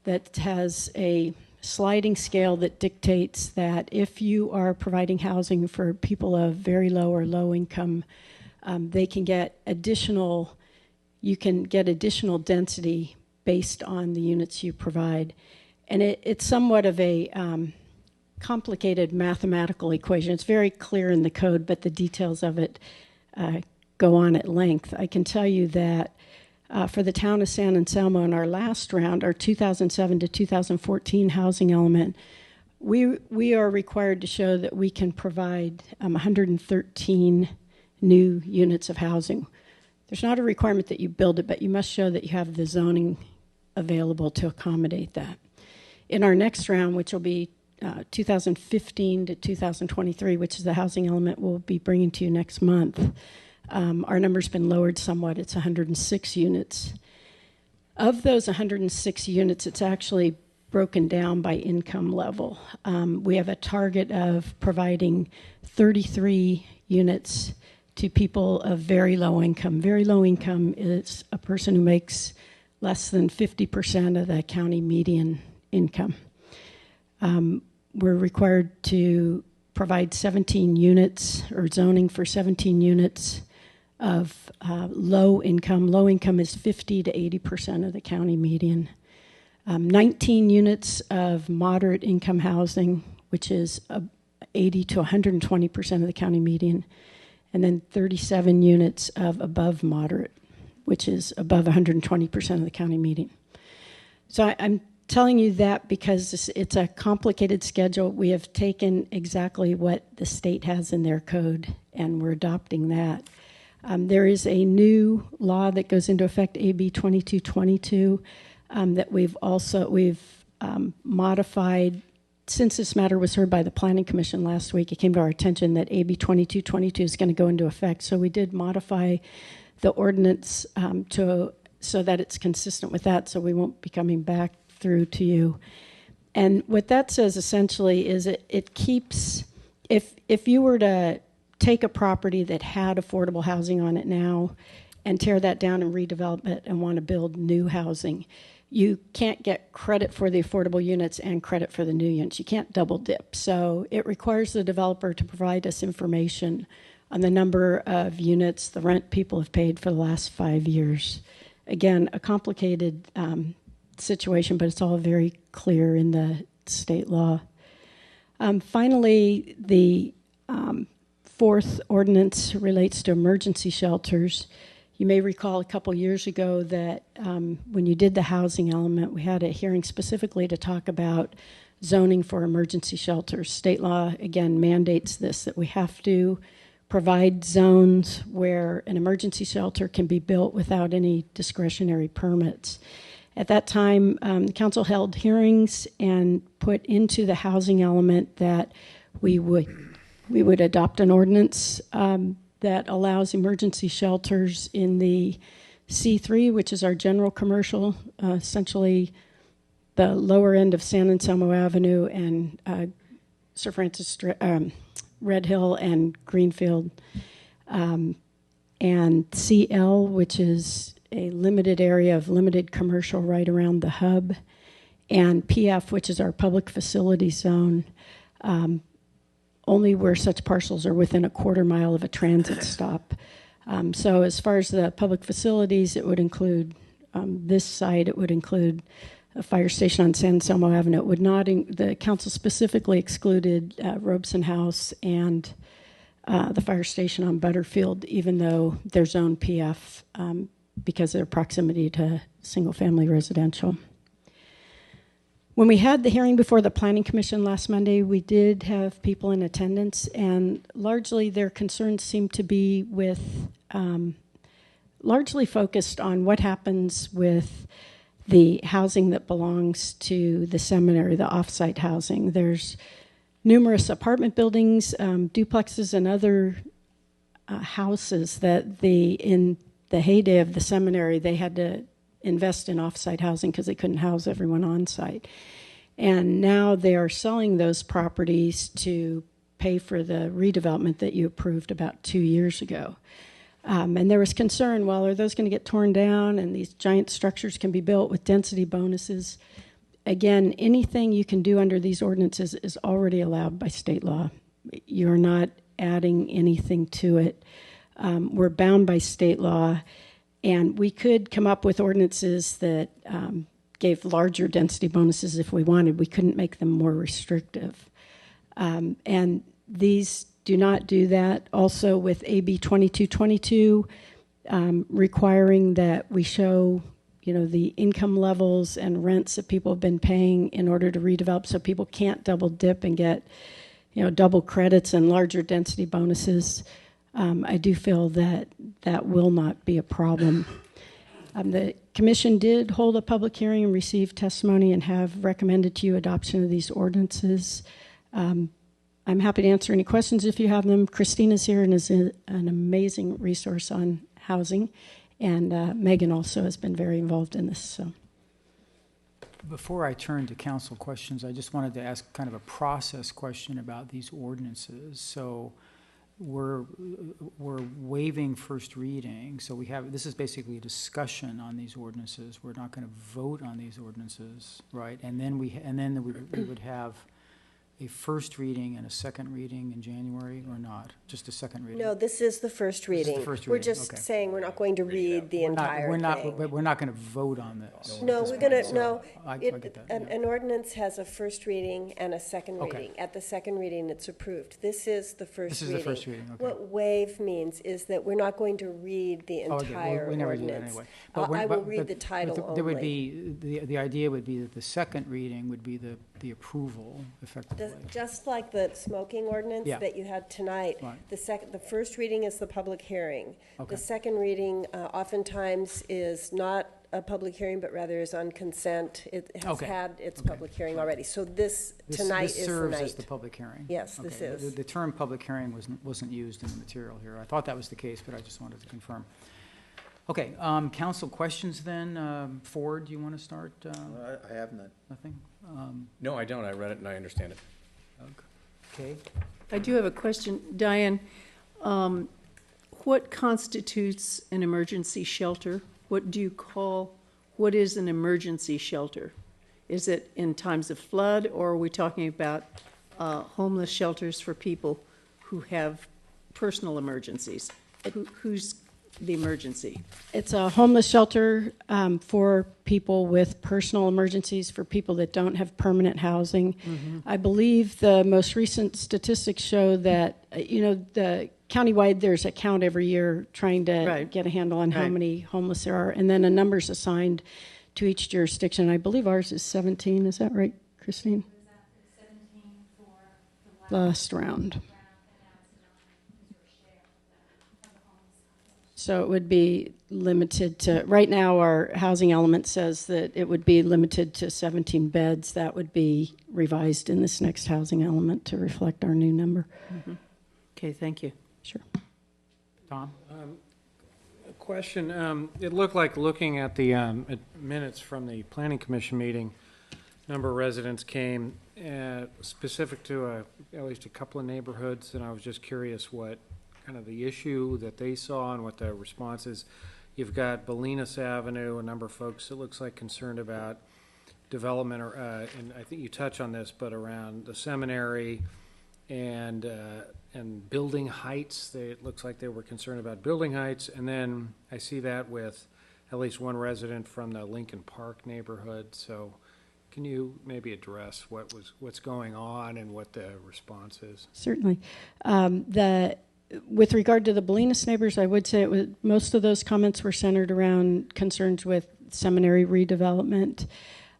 that has a sliding scale that dictates that if you are providing housing for people of very low or low income, they can get additional, you can get additional density based on the units you provide. And it's somewhat of a complicated mathematical equation. It's very clear in the code, but the details of it go on at length. I can tell you that for the town of San Anselmo in our last round, our 2007 to 2014 housing element, we are required to show that we can provide 113 new units of housing. There's not a requirement that you build it, but you must show that you have the zoning available to accommodate that. In our next round, which will be 2015 to 2023, which is the housing element we'll be bringing to you next month, our number's been lowered somewhat. It's 106 units. Of those 106 units, it's actually broken down by income level. We have a target of providing 33 units to people of very low income. Very low income is a person who makes less than 50% of the county median income. We're required to provide 17 units or zoning for 17 units of low income. Low income is 50 to 80% of the county median. 19 units of moderate income housing, which is 80 to 120% of the county median. And then 37 units of above moderate, which is above 120% of the county median. So I'm telling you that because it's a complicated schedule. We have taken exactly what the state has in their code, and we're adopting that. There is a new law that goes into effect, AB 2222, that we've modified. Since this matter was heard by the Planning Commission last week, it came to our attention that AB 2222 is going to go into effect. So we did modify the ordinance so that it's consistent with that, so we won't be coming back through to you. And what that says essentially is it keeps, if you were to take a property that had affordable housing on it now and tear that down and redevelop it and want to build new housing, you can't get credit for the affordable units and credit for the new units. You can't double dip. So it requires the developer to provide us information on the number of units, the rent people have paid for the last 5 years. Again, a complicated situation, but it's all very clear in the state law. Finally, the fourth ordinance relates to emergency shelters. You may recall a couple years ago that when you did the housing element, we had a hearing specifically to talk about zoning for emergency shelters. State law, again, mandates this, that we have to provide zones where an emergency shelter can be built without any discretionary permits. At that time, the council held hearings and put into the housing element that we would adopt an ordinance that allows emergency shelters in the C3, which is our general commercial, essentially the lower end of San Anselmo Avenue and Sir Francis Red Hill and Greenfield, and CL, which is a limited area of limited commercial right around the hub, and PF, which is our public facility zone, only where such parcels are within a quarter mile of a transit stop. So as far as the public facilities, it would include this site, it would include a fire station on San Anselmo Avenue. It would not, the council specifically excluded Robeson House and the fire station on Butterfield, even though they're zone PF because of their proximity to single-family residential. When we had the hearing before the Planning Commission last Monday, we did have people in attendance, and largely their concerns seem to be with, largely focused on what happens with the housing that belongs to the seminary, the off-site housing. There's numerous apartment buildings, duplexes, and other houses that in the heyday of the seminary, they had to invest in off-site housing because they couldn't house everyone on-site. And now they are selling those properties to pay for the redevelopment that you approved about 2 years ago. And there was concern, well, are those going to get torn down and these giant structures can be built with density bonuses? Again, anything you can do under these ordinances is already allowed by state law. You're not adding anything to it. We're bound by state law, and we could come up with ordinances that gave larger density bonuses if we wanted. We couldn't make them more restrictive. And these do not do that. Also with AB 2222, requiring that we show, the income levels and rents that people have been paying in order to redevelop, so people can't double dip and get, double credits and larger density bonuses. I do feel that that will not be a problem. The commission did hold a public hearing and receive testimony and have recommended to you adoption of these ordinances. I'm happy to answer any questions if you have them. Christina's here and is an amazing resource on housing, and Megan also has been very involved in this. So, Before I turn to council questions, I just wanted to ask kind of a process question about these ordinances. So we're waiving first reading, so this is basically a discussion on these ordinances. We're not going to vote on these ordinances, right? And then we would have a first reading and a second reading in January, or not? Just a second reading? No, this is the first reading. We're just okay. saying we're not going to read the entire thing. But we're not going to vote on this. No, we're going to, I get that, an ordinance has a first reading and a second Okay. reading. At the second reading, it's approved. This is the first reading. This is the first reading, okay. What waive means is that we're not going to read the Oh, okay. entire We never do that ordinance. anyway. I will read the title only. There would be, the idea would be that the second reading would be the approval, effectively. Just like the smoking ordinance Yeah. that you had tonight, Right. the first reading is the public hearing. Okay. The second reading oftentimes is not a public hearing, but rather is on consent. It has Okay. had its Okay. public hearing already. So this tonight This is the serves night. as the public hearing? Yes, this Okay. is. The term public hearing wasn't used in the material here. I thought that was the case, but I just wanted to confirm. Okay, council questions then. Ford, you want to start? I have none. Nothing? No, I don't. I read it and I understand it. Okay. I do have a question. Diane, what constitutes an emergency shelter? What is an emergency shelter? Is it in times of flood, or are we talking about homeless shelters for people who have personal emergencies? Who's the emergency? It's a homeless shelter for people with personal emergencies, for people that don't have permanent housing. Mm-hmm. I believe the most recent statistics show that, the countywide, there's a count every year trying to Right. get a handle on how Right. many homeless there are, and then a number's assigned to each jurisdiction. I believe ours is 17. Is that right, Christine? Last round. So it would be limited to, right now our housing element says that it would be limited to 17 beds. That would be revised in this next housing element to reflect our new number. Mm-hmm. Okay, thank you. Sure. Tom? A question, it looked like looking at the minutes from the Planning Commission meeting, a number of residents came specific to at least a couple of neighborhoods, and I was just curious what kind of the issue that they saw and what the response is. You've got Bolinas Avenue, a number of folks, it looks like, concerned about development, and I think you touch on this, but around the seminary and building heights. It looks like they were concerned about building heights, and then I see that with at least one resident from the Lincoln Park neighborhood. So can you maybe address what's going on and what the response is? Certainly. With regard to the Bolinas neighbors, I would say most of those comments were centered around concerns with seminary redevelopment.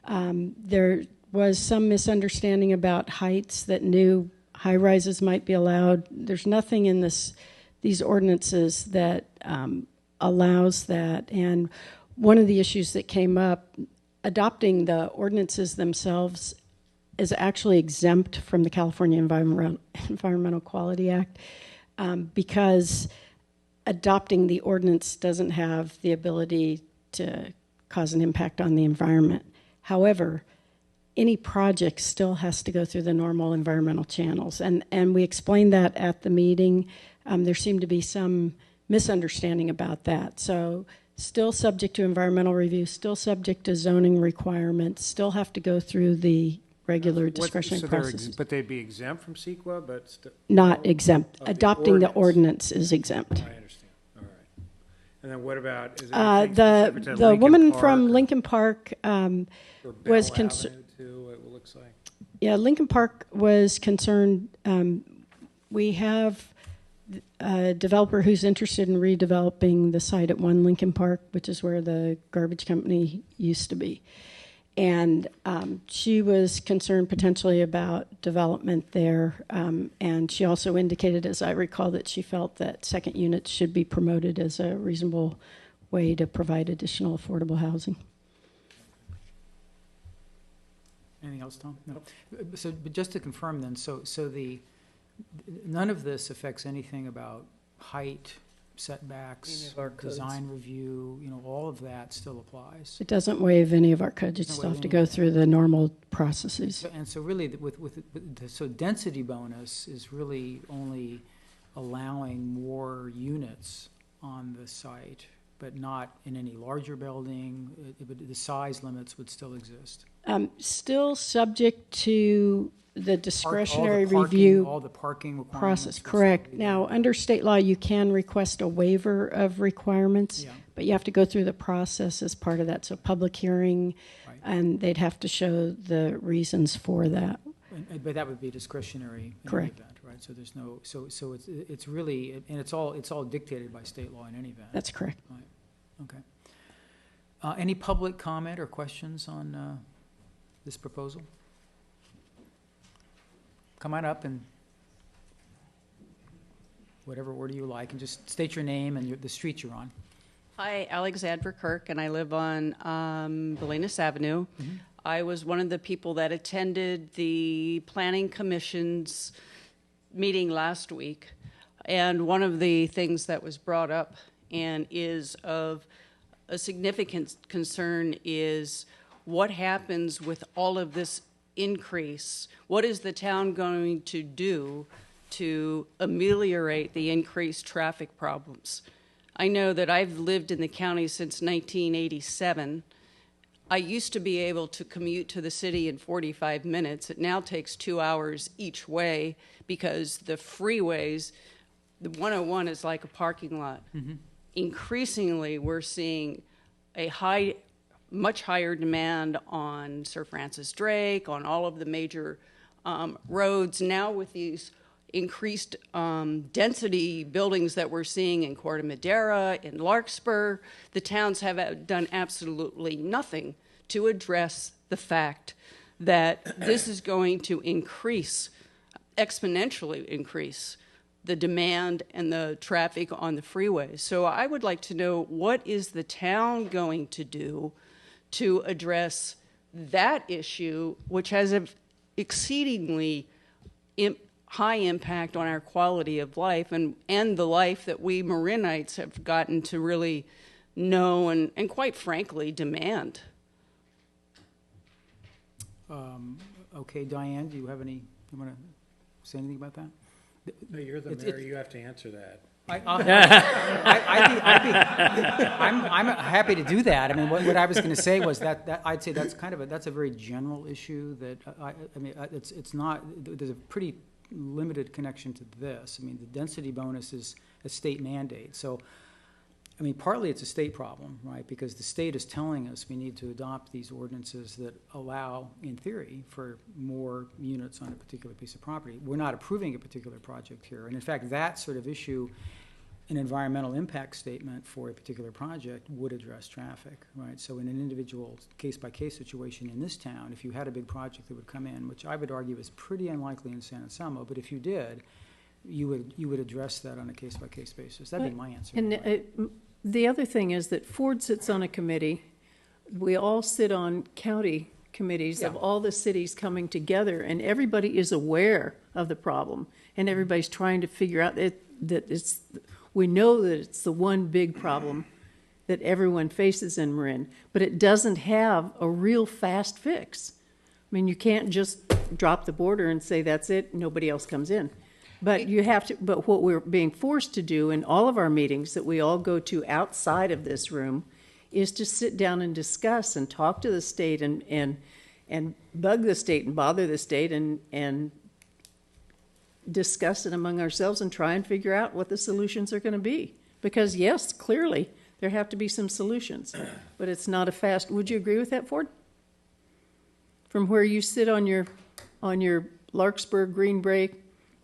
There was some misunderstanding about heights, that new high-rises might be allowed. There's nothing in these ordinances that allows that. And one of the issues that came up, adopting the ordinances themselves is actually exempt from the California Environmental Quality Act. Because adopting the ordinance doesn't have the ability to cause an impact on the environment. However, any project still has to go through the normal environmental channels. And we explained that at the meeting. There seemed to be some misunderstanding about that. So still subject to environmental review, still subject to zoning requirements, still have to go through the regular discretionary processes. But they'd be exempt from CEQA, but Not exempt. Of the Adopting the ordinance. ordinance is exempt. I understand. All right. And then what about, is there anything specific to The Lincoln woman Park from or- Lincoln Park or was Bell concerned. Avenue too, it looks like? Yeah, Lincoln Park was concerned. We have a developer who's interested in redeveloping the site at 1 Lincoln Park, which is where the garbage company used to be. And she was concerned potentially about development there. And she also indicated, as I recall, that she felt that second units should be promoted as a reasonable way to provide additional affordable housing. Anything else, Tom? No. So, but just to confirm then, so none of this affects anything about height, setbacks, Any of our codes. design review, all of that still applies. It doesn't waive any of our codes. You still have to go through the normal processes. And so really, so density bonus is really only allowing more units on the site, but not in any larger building. But the size limits would still exist. Still subject to the discretionary All the parking- review all the parking requirements process. would still Correct. be Now, under state law, you can request a waiver of requirements, Yeah. but you have to go through the process as part of that. So public hearing, Right. and they'd have to show the reasons for that. But that would be discretionary in Correct. any event, right? So there's no, so it's really, and it's all dictated by state law in any event. That's correct. Right, okay. Any public comment or questions on this proposal? Come on up and whatever order you like, and just state your name and the street you're on. Hi, Alexandra Kirk, and I live on Belenis Avenue. I was one of the people that attended the Planning Commission's meeting last week, and one of the things that was brought up and is of a significant concern is what happens with all of this increase. What is the town going to do to ameliorate the increased traffic problems? I know that I've lived in the county since 1987. I used to be able to commute to the city in 45 minutes. It now takes 2 hours each way because the freeways, the 101 is like a parking lot. Increasingly, we're seeing a much higher demand on Sir Francis Drake, on all of the major roads. Now with these increased density buildings that we're seeing in Corte Madera, in Larkspur, the towns have done absolutely nothing to address the fact that this is going to exponentially increase the demand and the traffic on the freeways. So I would like to know, what is the town going to do to address that issue, which has an exceedingly high impact on our quality of life and the life that we Marinites have gotten to really know and quite frankly, demand. Okay, Diane, do you want to say anything about that? No, you're the mayor, you have to answer that. I'm happy to do that. I mean, what I was going to say was that I'd say that's that's a very general issue that it's not. There's a pretty limited connection to this. I mean, the density bonus is a state mandate. So, I mean, partly it's a state problem, right? Because the state is telling us we need to adopt these ordinances that allow, in theory, for more units on a particular piece of property. We're not approving a particular project here. And in fact, that sort of issue, an environmental impact statement for a particular project would address traffic, right? So in an individual case-by-case situation in this town, if you had a big project that would come in, which I would argue is pretty unlikely in San Anselmo, but if you did, you would address that on a case-by-case basis. That'd be my answer. And the other thing is that Ford sits on a committee. We all sit on county committees of all the cities coming together, and everybody is aware of the problem, and everybody's trying to figure out that it's. We know that it's the one big problem that everyone faces in Marin, but it doesn't have a real fast fix. I mean, you can't just drop the border and say that's it, nobody else comes in. But you have to. But what we're being forced to do in all of our meetings that we all go to outside of this room is to sit down and discuss and talk to the state and bug the state and bother the state and discuss it among ourselves and try and figure out what the solutions are going to be. Because yes, clearly, there have to be some solutions, but it's not a fast, would you agree with that, Ford? From where you sit on your Larkspur Green Break,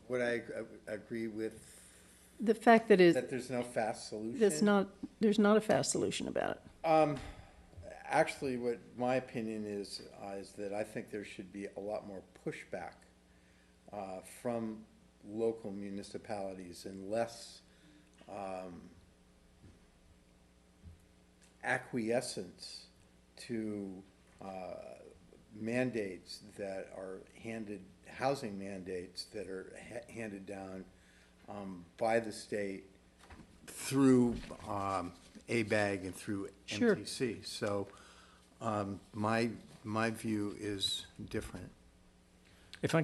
Would I agree with the fact that that there's no fast solution? there's not a fast solution about it. Actually, what my opinion is that I think there should be a lot more pushback from local municipalities and less acquiescence to mandates that are housing mandates that are handed down by the state through ABAG and through Sure. MTC. So my view is different. If I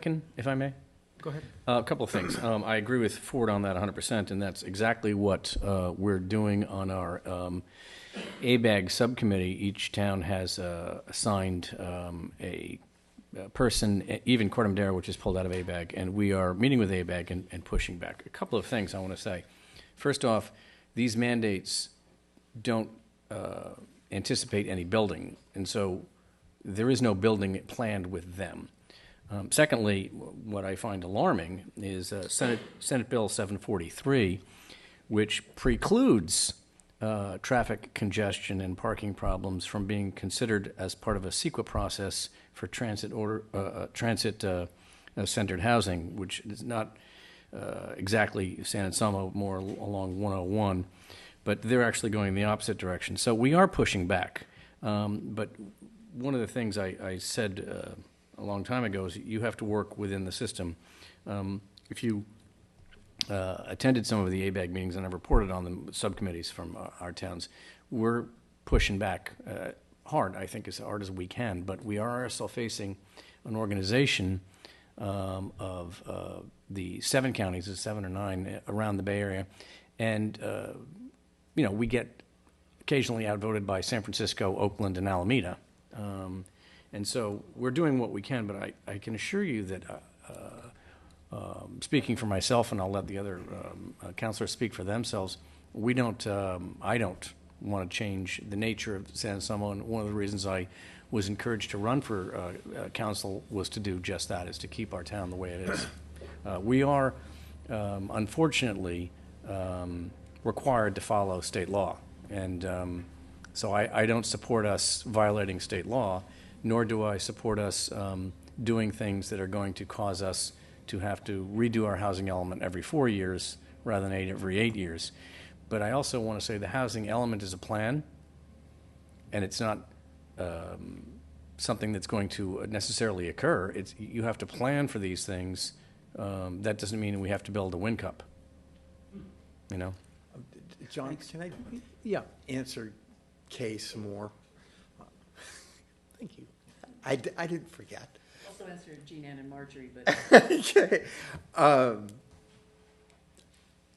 may? Go ahead. A couple of things. I agree with Ford on that 100%, and that's exactly what we're doing on our ABAG subcommittee. Each town has assigned a person, even Corte Madera, which is pulled out of ABAG, and we are meeting with ABAG and pushing back. A couple of things I want to say. First off, these mandates don't anticipate any building, and so there is no building planned with them. Secondly, what I find alarming is Senate Bill 743, which precludes traffic congestion and parking problems from being considered as part of a CEQA process for transit-centered housing, which is not exactly San Anselmo, more along 101, but they're actually going the opposite direction. So we are pushing back. But one of the things I said a long time ago is you have to work within the system. If you attended some of the ABAG meetings, and I've reported on them, subcommittees from our towns, we're pushing back hard, I think, as hard as we can, but we are still facing an organization of the 7 counties, 7 or 9 around the Bay Area, and we get occasionally outvoted by San Francisco, Oakland, and Alameda. And so we're doing what we can, but I can assure you that speaking for myself, and I'll let the other councilors speak for themselves, I don't want to change the nature of San Anselmo, and one of the reasons I was encouraged to run for council was to do just that, is to keep our town the way it is. We are, unfortunately, required to follow state law, and so I don't support us violating state law, nor do I support us doing things that are going to cause us to have to redo our housing element every 4 years rather than every 8 years. But I also want to say the housing element is a plan, and it's not something that's going to necessarily occur. You have to plan for these things. That doesn't mean we have to build a wind cup. John, can I answer Kay some more? Thank you. I didn't forget. Also answered Jean Ann and Marjorie, but okay.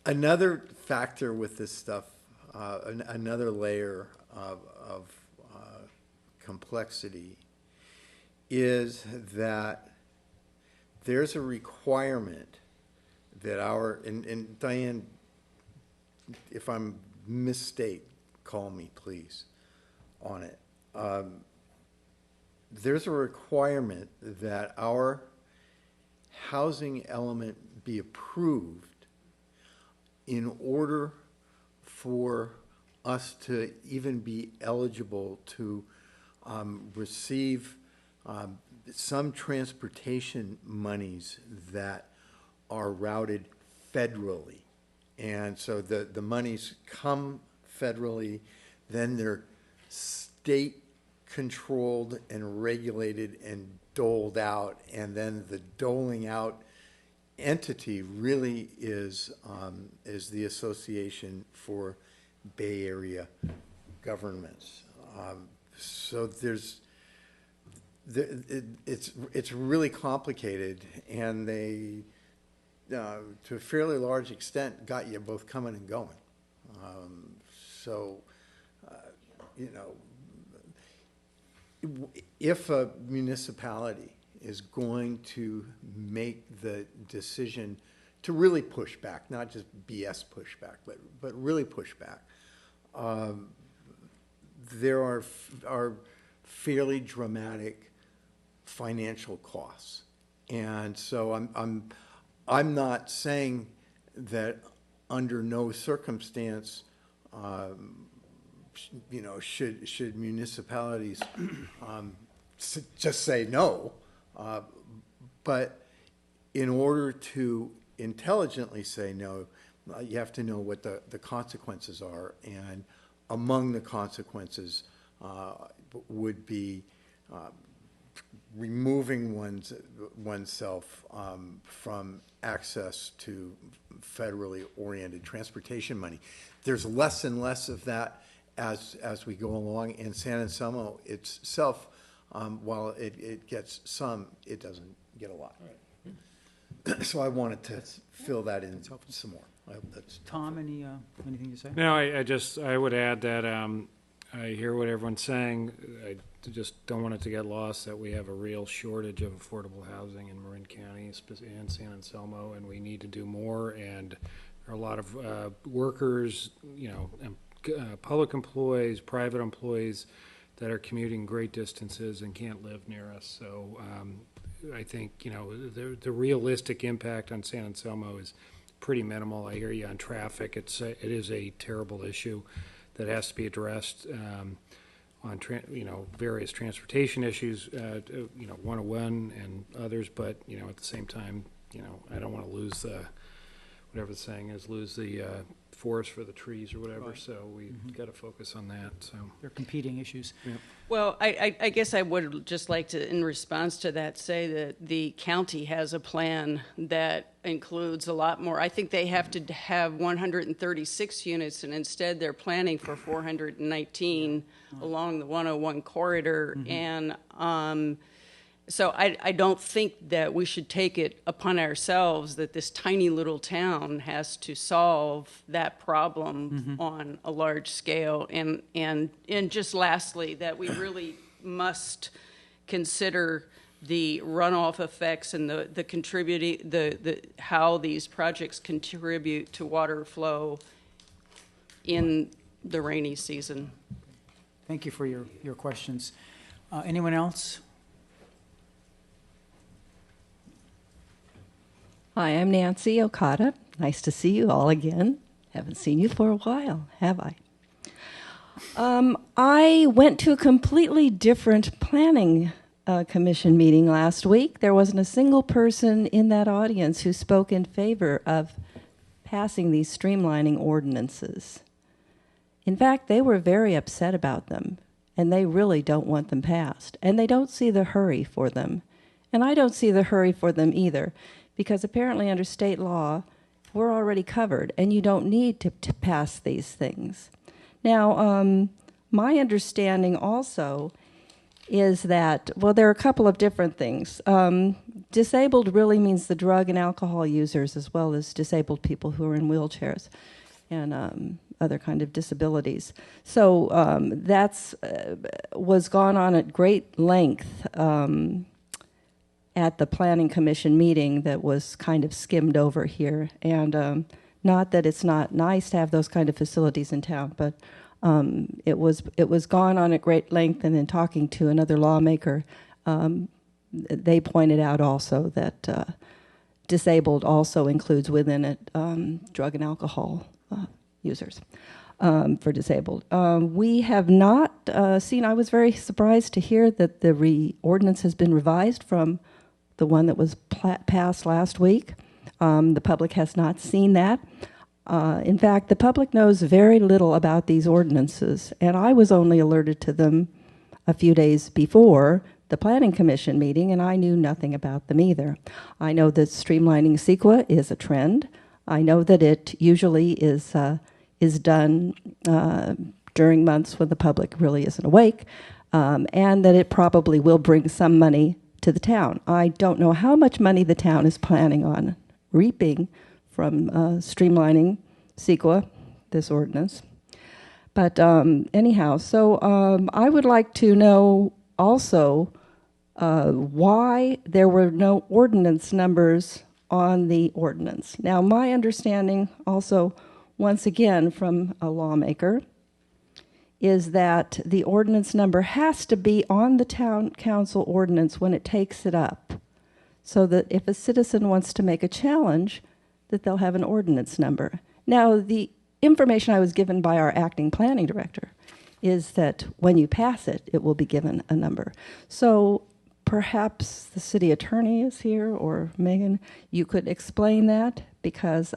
Another factor with this stuff, another layer of complexity, is that there's a requirement that and Diane, if I'm misstate, call me please on it. There's a requirement that our housing element be approved in order for us to even be eligible to receive some transportation monies that are routed federally. And so the monies come federally, then they're state controlled and regulated and doled out, and then the doling out entity really is the Association for Bay Area Governments. So it's really complicated, and they, to a fairly large extent, got you both coming and going. So you know, if a municipality is going to make the decision to really push back, not just BS pushback, but really push back, there are fairly dramatic financial costs. And so I'm not saying that under no circumstance, you know, should municipalities just say no, but in order to intelligently say no, you have to know what the consequences are, and among the consequences would be removing oneself from access to federally oriented transportation money. There's less and less of that as we go along, and San Anselmo itself, while it gets some, it doesn't get a lot. Right. So I wanted to fill that in some more. I hope that's Tom, anything to say? No, I would add that I hear what everyone's saying. I just don't want it to get lost that we have a real shortage of affordable housing in Marin County and San Anselmo, and we need to do more. And there are a lot of workers, you know, public employees, private employees that are commuting great distances and can't live near us. So I think, you know, the realistic impact on San Anselmo is pretty minimal. I hear you on traffic. It is a terrible issue that has to be addressed on you know, various transportation issues, you know, 101 and others. But you know, at the same time, you know, I don't want to lose the whatever the saying is, lose the forest for the trees or whatever. Right. So we got to focus on that. So they're competing issues. Yeah. Well, I guess I would just like to, in response to that, say that the county has a plan that includes a lot more. I think they have to have 136 units, and instead they're planning for 419 along the 101 corridor. And so I don't think that we should take it upon ourselves that this tiny little town has to solve that problem on a large scale. And just lastly, that we really must consider the runoff effects and the contributing how these projects contribute to water flow in the rainy season. Thank you for your questions. Anyone else? Hi, I'm Nancy Okada. Nice to see you all again. Haven't seen you for a while, have I? I went to a completely different planning commission meeting last week. There wasn't a single person in that audience who spoke in favor of passing these streamlining ordinances. In fact, they were very upset about them, and they really don't want them passed. And they don't see the hurry for them. And I don't see the hurry for them either, because apparently under state law, we're already covered, and you don't need to pass these things. Now, my understanding also is that, well, there are a couple of different things. Disabled really means the drug and alcohol users, as well as disabled people who are in wheelchairs and other kind of disabilities. So that's was gone on at great length at the Planning Commission meeting that was kind of skimmed over here. And not that it's not nice to have those kind of facilities in town, but it was gone on at great length. And in talking to another lawmaker, they pointed out also that disabled also includes within it drug and alcohol users for disabled. We have not seen, I was very surprised to hear that the ordinance has been revised from the one that was passed last week. The public has not seen that. In fact, the public knows very little about these ordinances, and I was only alerted to them a few days before the Planning Commission meeting, and I knew nothing about them either. I know that streamlining CEQA is a trend. I know that it usually is done during months when the public really isn't awake, and that it probably will bring some money to the town. I don't know how much money the town is planning on reaping from streamlining CEQA, this ordinance. But anyhow, so I would like to know also why there were no ordinance numbers on the ordinance. Now, my understanding also, once again, from a lawmaker, is that the ordinance number has to be on the town council ordinance when it takes it up, so that if a citizen wants to make a challenge, that they'll have an ordinance number. Now, the information I was given by our acting planning director is that when you pass it, it will be given a number. So perhaps the city attorney is here, or Megan, you could explain that, because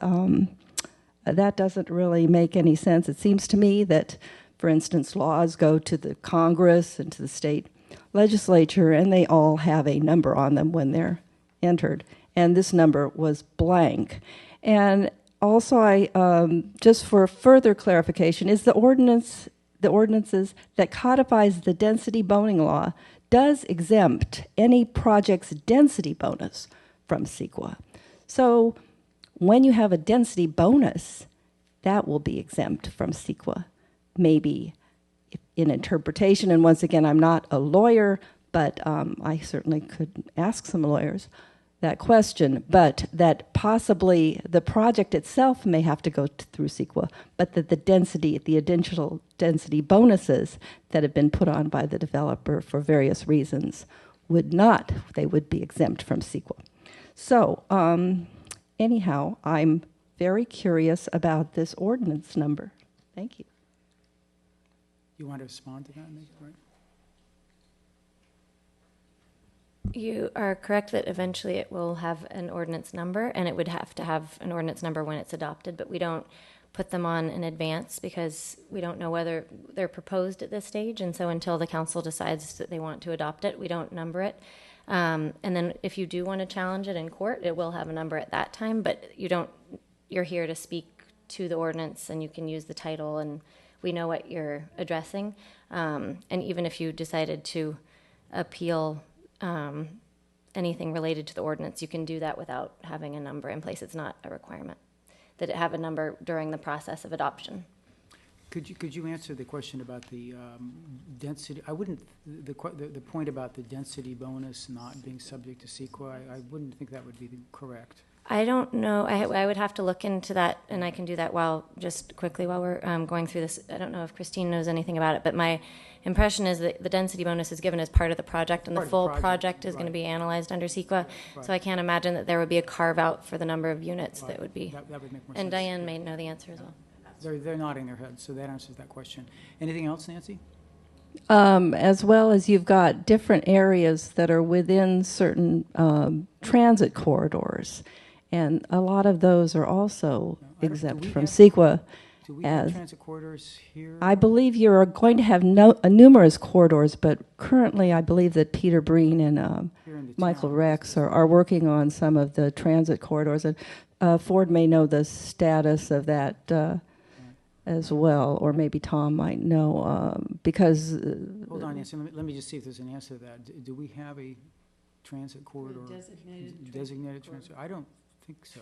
that doesn't really make any sense. It seems to me that, for instance, laws go to the Congress and to the state legislature, and they all have a number on them when they're entered. And this number was blank. And also, I just for further clarification, is the ordinances that codifies the density boning law does exempt any project's density bonus from CEQA. So when you have a density bonus, that will be exempt from CEQA. Maybe in interpretation, and once again, I'm not a lawyer, but I certainly could ask some lawyers that question, but that possibly the project itself may have to go through CEQA, but that the additional density bonuses that have been put on by the developer for various reasons would not, they would be exempt from CEQA. So anyhow, I'm very curious about this ordinance number. Thank you. You want to respond to that, Ms. Marin? You are correct that eventually it will have an ordinance number, and it would have to have an ordinance number when it's adopted, but we don't put them on in advance because we don't know whether they're proposed at this stage, and so until the council decides that they want to adopt it, we don't number it. And then if you do want to challenge it in court, it will have a number at that time, but you're here to speak to the ordinance, and you can use the title, and we know what you're addressing. And even if you decided to appeal anything related to the ordinance, you can do that without having a number in place. It's not a requirement that it have a number during the process of adoption. Could you answer the question about the density? I wouldn't, the point about the density bonus not being subject to CEQA, I wouldn't think that would be correct. I don't know. I would have to look into that, and I can do that just quickly while we're going through this. I don't know if Christine knows anything about it, but my impression is that the density bonus is given as part of the project, and the full project is going to be analyzed under CEQA. Right. So I can't imagine that there would be a carve out for the number of units that would be. That would make more sense. And Diane may know the answer as well. They're nodding their heads, so that answers that question. Anything else, Nancy? As well as you've got different areas that are within certain transit corridors, and a lot of those are also exempt from CEQA. Do we have transit corridors here? I believe you're going to have numerous corridors, but currently I believe that Peter Breen and Michael Rex are working on some of the transit corridors, and Ford may know the status of that as well, or maybe Tom might know, because... Hold on, Nancy, let me just see if there's an answer to that. Do we have a transit corridor? Designated transit? I don't think so.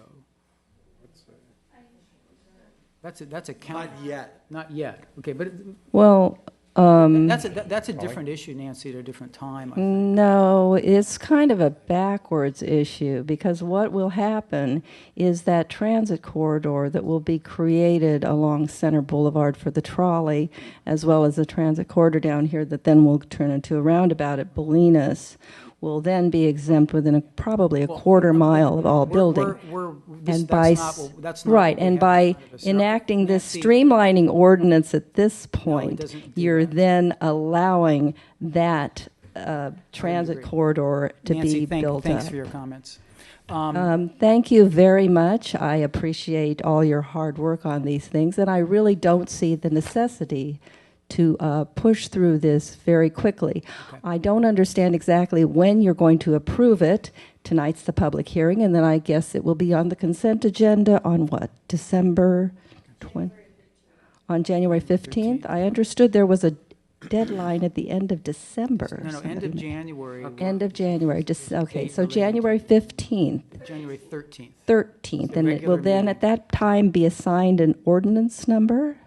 That's a count. Not yet. Not yet. Okay, but well, that's a different issue, Nancy, at a different time. I think. No, it's kind of a backwards issue, because what will happen is that transit corridor that will be created along Center Boulevard for the trolley, as well as the transit corridor down here that then will turn into a roundabout at Bolinas, will then be exempt within probably a quarter mile of all building. And by enacting this streamlining ordinance at this point, you're then allowing that transit corridor to be built up. Thanks for your comments. Thank you very much. I appreciate all your hard work on these things, and I really don't see the necessity to push through this very quickly. Okay. I don't understand exactly when you're going to approve it. Tonight's the public hearing, and then I guess it will be on the consent agenda on what, December 20? On January 15th? I understood there was a deadline at the end of December. No, end of January. Okay. End of January. Okay, so January 15th. January 13th. 13th, and it will then at that time be assigned an ordinance number?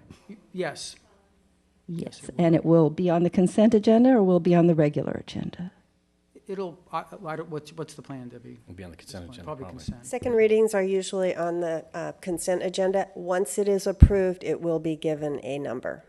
Yes. Yes, and it will be on the consent agenda or will be on the regular agenda? It'll, what's the plan, Debbie? It'll be on the consent agenda, Probably probably. consent. Second readings are usually on the consent agenda. Once it is approved, it will be given a number.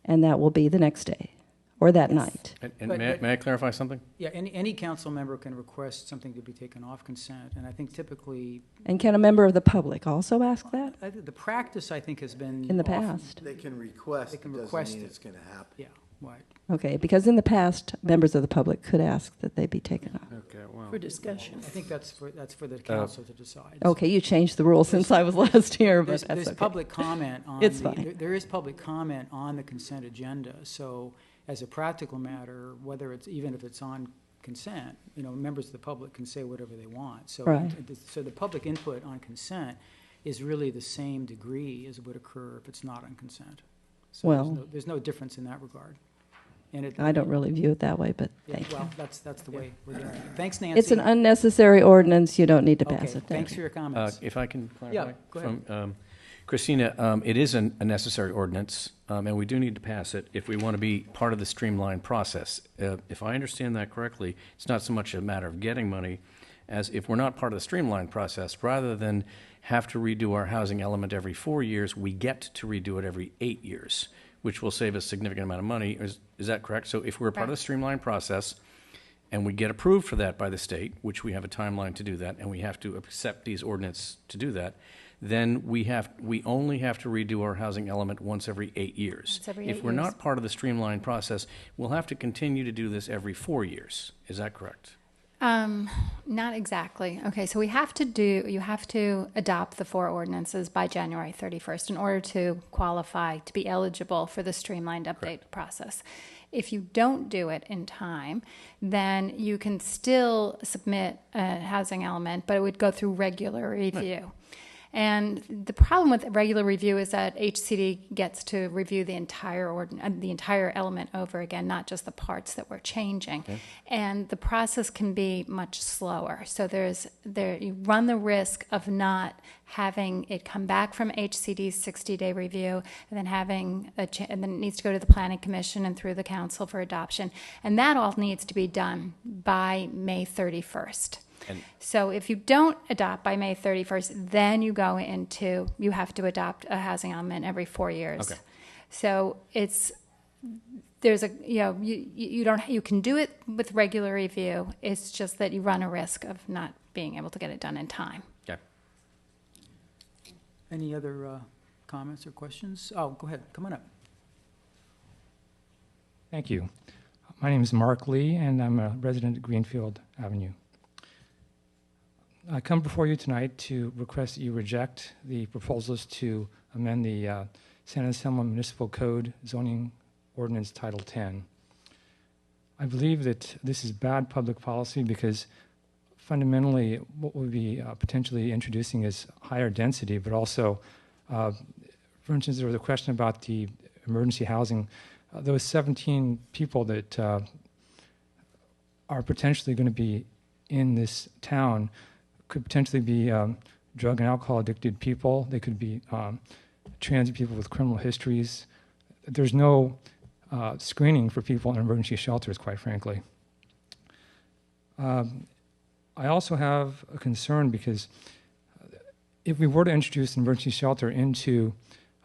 And that will be the next day or that night? And may I clarify something? Yeah, any council member can request something to be taken off consent, and I think typically. And can a member of the public also ask that? The practice, I think, has been. In the often- past? They can request, it doesn't mean it's going to happen. Yeah, right. Okay, because in the past, members of the public could ask that they be taken off. Okay, well. For discussion. I think that's for the council to decide. Okay, you changed the rules since I was last here, but that's There's okay. public comment on. It's fine. There is public comment on the consent agenda, so as a practical matter, whether it's, even if it's on consent, members of the public can say whatever they want. So, Right. So the public input on consent is really the same degree as would occur if it's not on consent. So Well- there's no difference in that regard. And I don't really view it that way, but Yeah, thank well, you. that's the way we're doing it. Thanks, Nancy. It's an unnecessary ordinance. You don't need to pass Okay, it. thanks for your comments. If I can clarify? Yeah, go ahead. From, Christina, it is a necessary ordinance, and we do need to pass it if we want to be part of the streamlined process. If I understand that correctly, it's not so much a matter of getting money as if we're not part of the streamlined process, rather than have to redo our housing element every 4 years, we get to redo it every 8 years, which will save a significant amount of money. Is that correct? So if we're part of the streamlined process and we get approved for that by the state, which we have a timeline to do that, and we have to accept these ordinances to do that, then we only have to redo our housing element once every 8 years. Once every If 8 we're years. not part of the streamlined process, we'll have to continue to do this every 4 years. Is that correct? Not exactly. Okay, so you have to adopt the 4 ordinances by January 31st in order to qualify to be eligible for the streamlined update process. If you don't do it in time, then you can still submit a housing element, but it would go through regular review. And the problem with regular review is that HCD gets to review the entire element over again, not just the parts that we're changing. Okay. And the process can be much slower. So you run the risk of not having it come back from HCD's 60-day review, and then and then it needs to go to the Planning Commission and through the Council for adoption. And that all needs to be done by May 31st. So if you don't adopt by May 31st, then you have to adopt a housing element every 4 years. Okay. So you can do it with regular review. It's just that you run a risk of not being able to get it done in time. Okay. Any other comments or questions? Oh, go ahead. Come on up. Thank you. My name is Mark Lee, and I'm a resident of Greenfield Avenue. I come before you tonight to request that you reject the proposals to amend the San Anselmo Municipal Code zoning ordinance Title 10. I believe that this is bad public policy because fundamentally what we'll be potentially introducing is higher density, but also, for instance, there was a question about the emergency housing. Those 17 people that are potentially going to be in this town could potentially be drug and alcohol addicted people. They could be trans people with criminal histories. There's no screening for people in emergency shelters, quite frankly. I also have a concern because if we were to introduce an emergency shelter into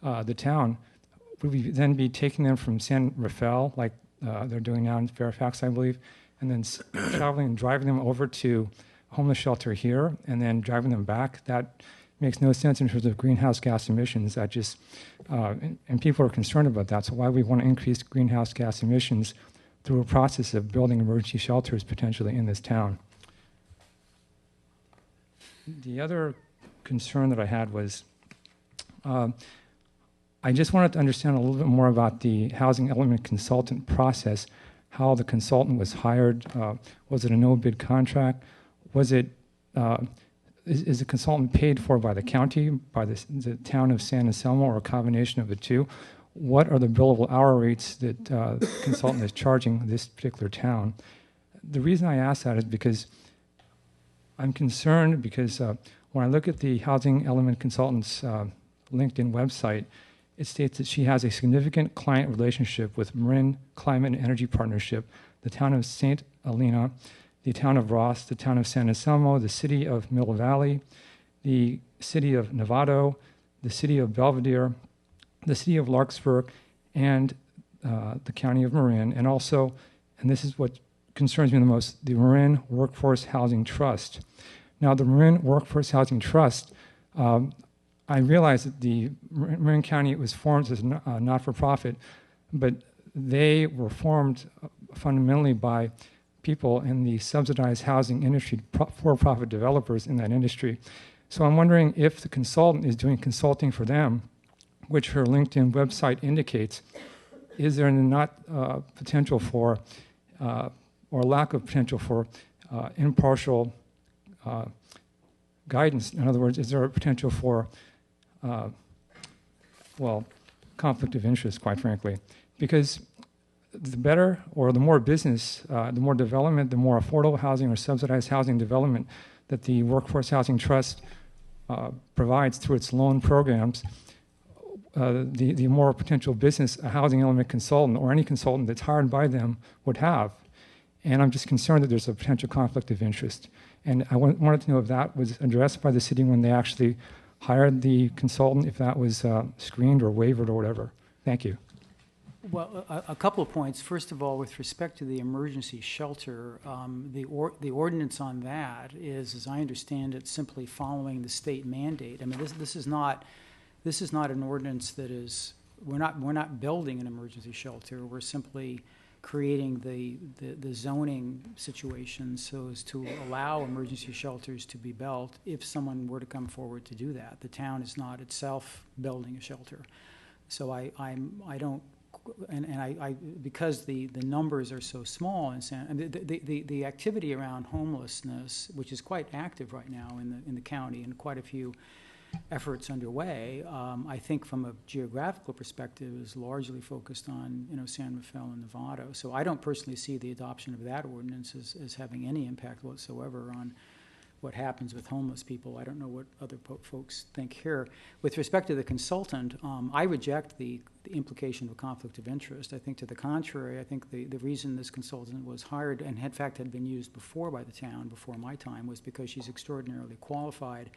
the town, would we then be taking them from San Rafael, like they're doing now in Fairfax, I believe, and then traveling and driving them over to homeless shelter here and then driving them back? That makes no sense in terms of greenhouse gas emissions. That just and people are concerned about that. So why we want to increase greenhouse gas emissions through a process of building emergency shelters potentially in this town? The other concern that I had was I just wanted to understand a little bit more about the housing element consultant process, how the consultant was hired. Was it a no-bid contract? Was it, is the consultant paid for by the county, by the town of San Anselmo, or a combination of the two? What are the billable hour rates that the consultant is charging this particular town? The reason I ask that is because I'm concerned because when I look at the housing element consultant's LinkedIn website, it states that she has a significant client relationship with Marin Climate and Energy Partnership, the town of St. Helena, the town of Ross, the town of San Anselmo, the city of Mill Valley, the city of Novato, the city of Belvedere, the city of Larkspur, and the county of Marin, and also, and this is what concerns me the most, the Marin Workforce Housing Trust. Now, the Marin Workforce Housing Trust, I realize that the Marin County was formed as a not-for-profit, but they were formed fundamentally by people in the subsidized housing industry, for-profit developers in that industry. So I'm wondering if the consultant is doing consulting for them, which her LinkedIn website indicates. Is there not potential for, or lack of potential for, impartial guidance? In other words, is there a potential for, well, conflict of interest, quite frankly? Because the better or the more business, the more development, the more affordable housing or subsidized housing development that the Workforce Housing Trust provides through its loan programs, the more potential business a housing element consultant or any consultant that's hired by them would have. And I'm just concerned that there's a potential conflict of interest. And I wanted to know if that was addressed by the city when they actually hired the consultant, if that was screened or waived or whatever. Thank you. Well, a couple of points. First of all, with respect to the emergency shelter, the ordinance on that is, as I understand it, simply following the state mandate. I mean, this is not an ordinance that is. We're not building an emergency shelter. We're simply creating the zoning situation so as to allow emergency shelters to be built if someone were to come forward to do that. The town is not itself building a shelter, so I don't. And I because the numbers are so small and the activity around homelessness, which is quite active right now in the county, and quite a few efforts underway, I think from a geographical perspective is largely focused on San Rafael and Novato. So I don't personally see the adoption of that ordinance as having any impact whatsoever on what happens with homeless people. I don't know what other folks think here. With respect to the consultant, I reject the implication of a conflict of interest. I think to the contrary, I think the reason this consultant was hired and in fact had been used before by the town before my time was because she's extraordinarily qualified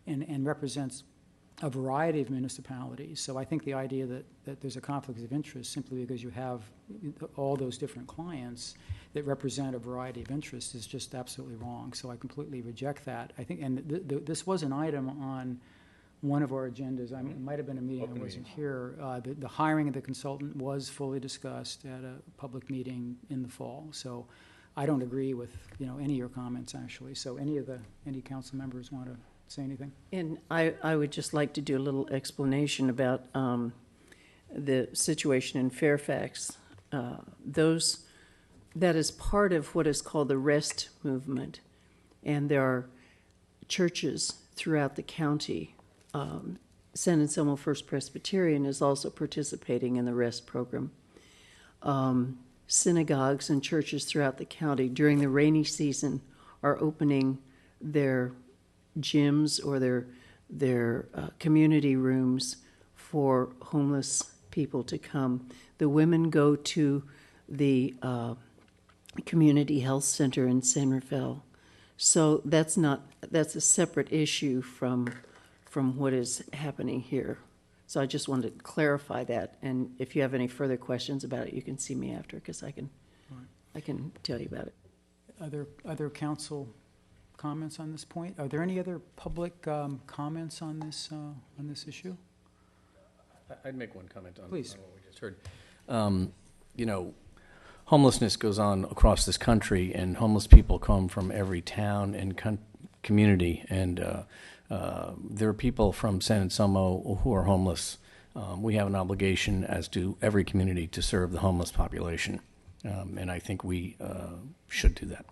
and represents a variety of municipalities. So I think the idea that there's a conflict of interest simply because you have all those different clients that represent a variety of interests is just absolutely wrong. So I completely reject that. I think, and this was an item on one of our agendas. It might have been a meeting I wasn't here. The hiring of the consultant was fully discussed at a public meeting in the fall. So I don't agree with any of your comments actually. So any council members want to say anything? And I would just like to do a little explanation about the situation in Fairfax. That is part of what is called the REST movement. And there are churches throughout the county. San Anselmo First Presbyterian is also participating in the REST program. Synagogues and churches throughout the county during the rainy season are opening their gyms or their community rooms for homeless people to come. The women go to the community health center in San Rafael. So that's a separate issue from what is happening here. So I just wanted to clarify that. And if you have any further questions about it, you can see me after because I can tell you about it. Other council comments on this point? Are there any other public comments on this issue? I'd make one comment on what we just heard. Homelessness goes on across this country, and homeless people come from every town and community. And there are people from San Anselmo who are homeless. We have an obligation, as do every community, to serve the homeless population. And I think we should do that.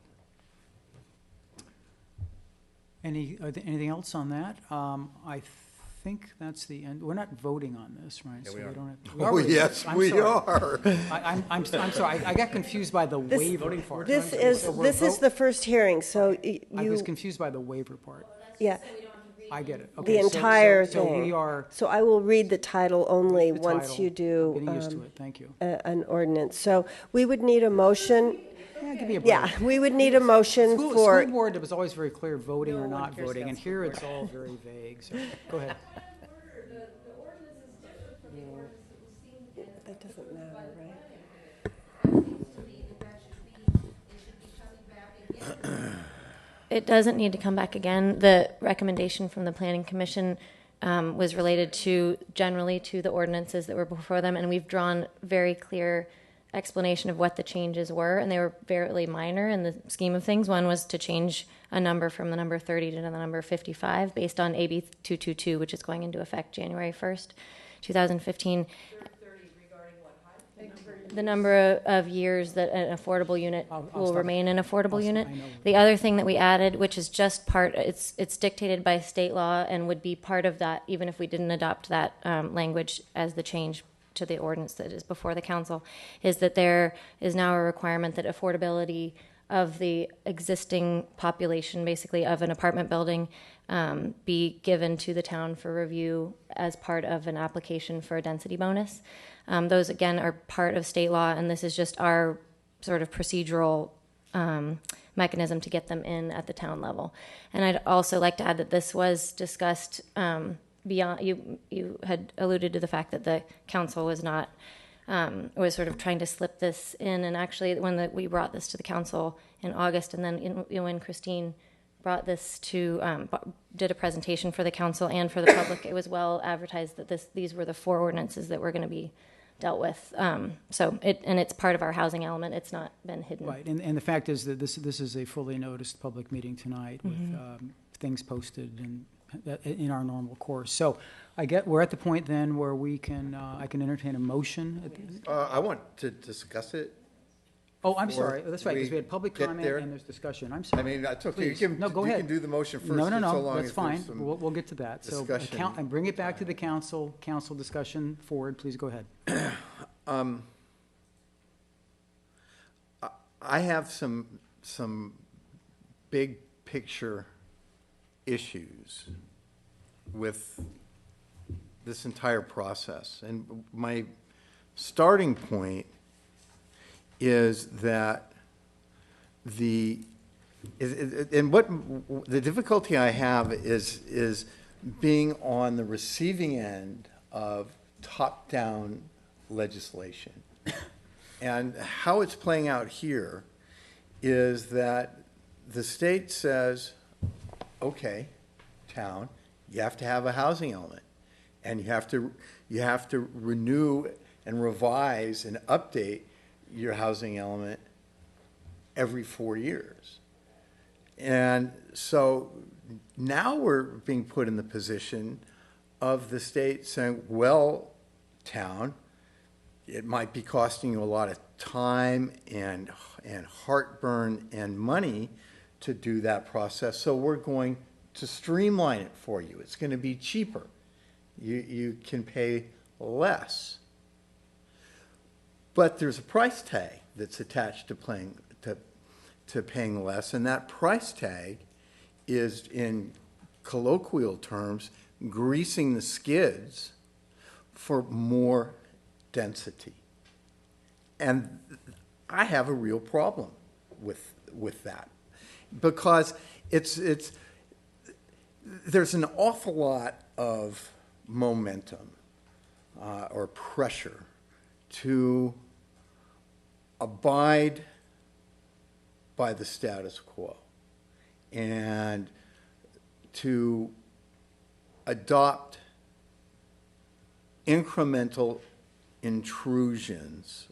Anything else on that? I think that's the end. We're not voting on this, right? Yeah, so we are. Don't have, Oh, yes, we are. I'm sorry. I got confused by the waiver part. This is the first hearing, so I was confused by the waiver part. Yeah. I get it. the Okay, entire so thing. we are, So I will read the title only the once title. you do Getting used to it, thank you. an ordinance. So we would need a motion. Yeah, give me a break. Yeah, we would need a motion for. School board, it was always very clear, voting or not voting, and here it's all very vague, so, go ahead. That doesn't matter, right? It doesn't need to come back again. The recommendation from the Planning Commission was related generally to the ordinances that were before them, and we've drawn very clear explanation of what the changes were, and they were fairly minor in the scheme of things. One was to change a number from the number 30 to the number 55 based on AB 222, which is going into effect January 1st, 2015. The number of years that an affordable unit will remain an affordable unit. The other thing that we added, which is just it's dictated by state law and would be part of that, even if we didn't adopt that language as the change to the ordinance that is before the council, is that there is now a requirement that affordability of the existing population, basically of an apartment building, be given to the town for review as part of an application for a density bonus. Those, again, are part of state law, and this is just our sort of procedural mechanism to get them in at the town level. And I'd also like to add that this was discussed beyond, you had alluded to the fact that the council was not, was sort of trying to slip this in, and actually when we brought this to the council in August, and then when Christine brought this to, did a presentation for the council and for the public, it was well advertised that these were the 4 ordinances that were going to be dealt with. And it's part of our housing element. It's not been hidden. Right, and the fact is that this is a fully noticed public meeting tonight with things posted and in our normal course. So we're at the point then where we can, I can entertain a motion. I want to discuss it. Oh, I'm sorry. That's right, because we had public comment and there's discussion. I'm sorry. I mean, that's okay. Please. No, go ahead. You can do the motion first. No, so long that's as fine. there's some We'll get to that. So, discussion. and bring it back to the council discussion forward. Please go ahead. I have some big picture issues with this entire process. And my starting point is that the difficulty I have is being on the receiving end of top-down legislation. And how it's playing out here is that the state says, okay, town, you have to have a housing element, and you have to renew and revise and update your housing element every 4 years. And so now we're being put in the position of the state saying, well, town, it might be costing you a lot of time and heartburn and money to do that process, so we're going to streamline it for you. It's going to be cheaper. You can pay less. But there's a price tag that's attached to paying less, and that price tag is, in colloquial terms, greasing the skids for more density. And I have a real problem with that, because there's an awful lot of momentum or pressure to abide by the status quo and to adopt incremental intrusions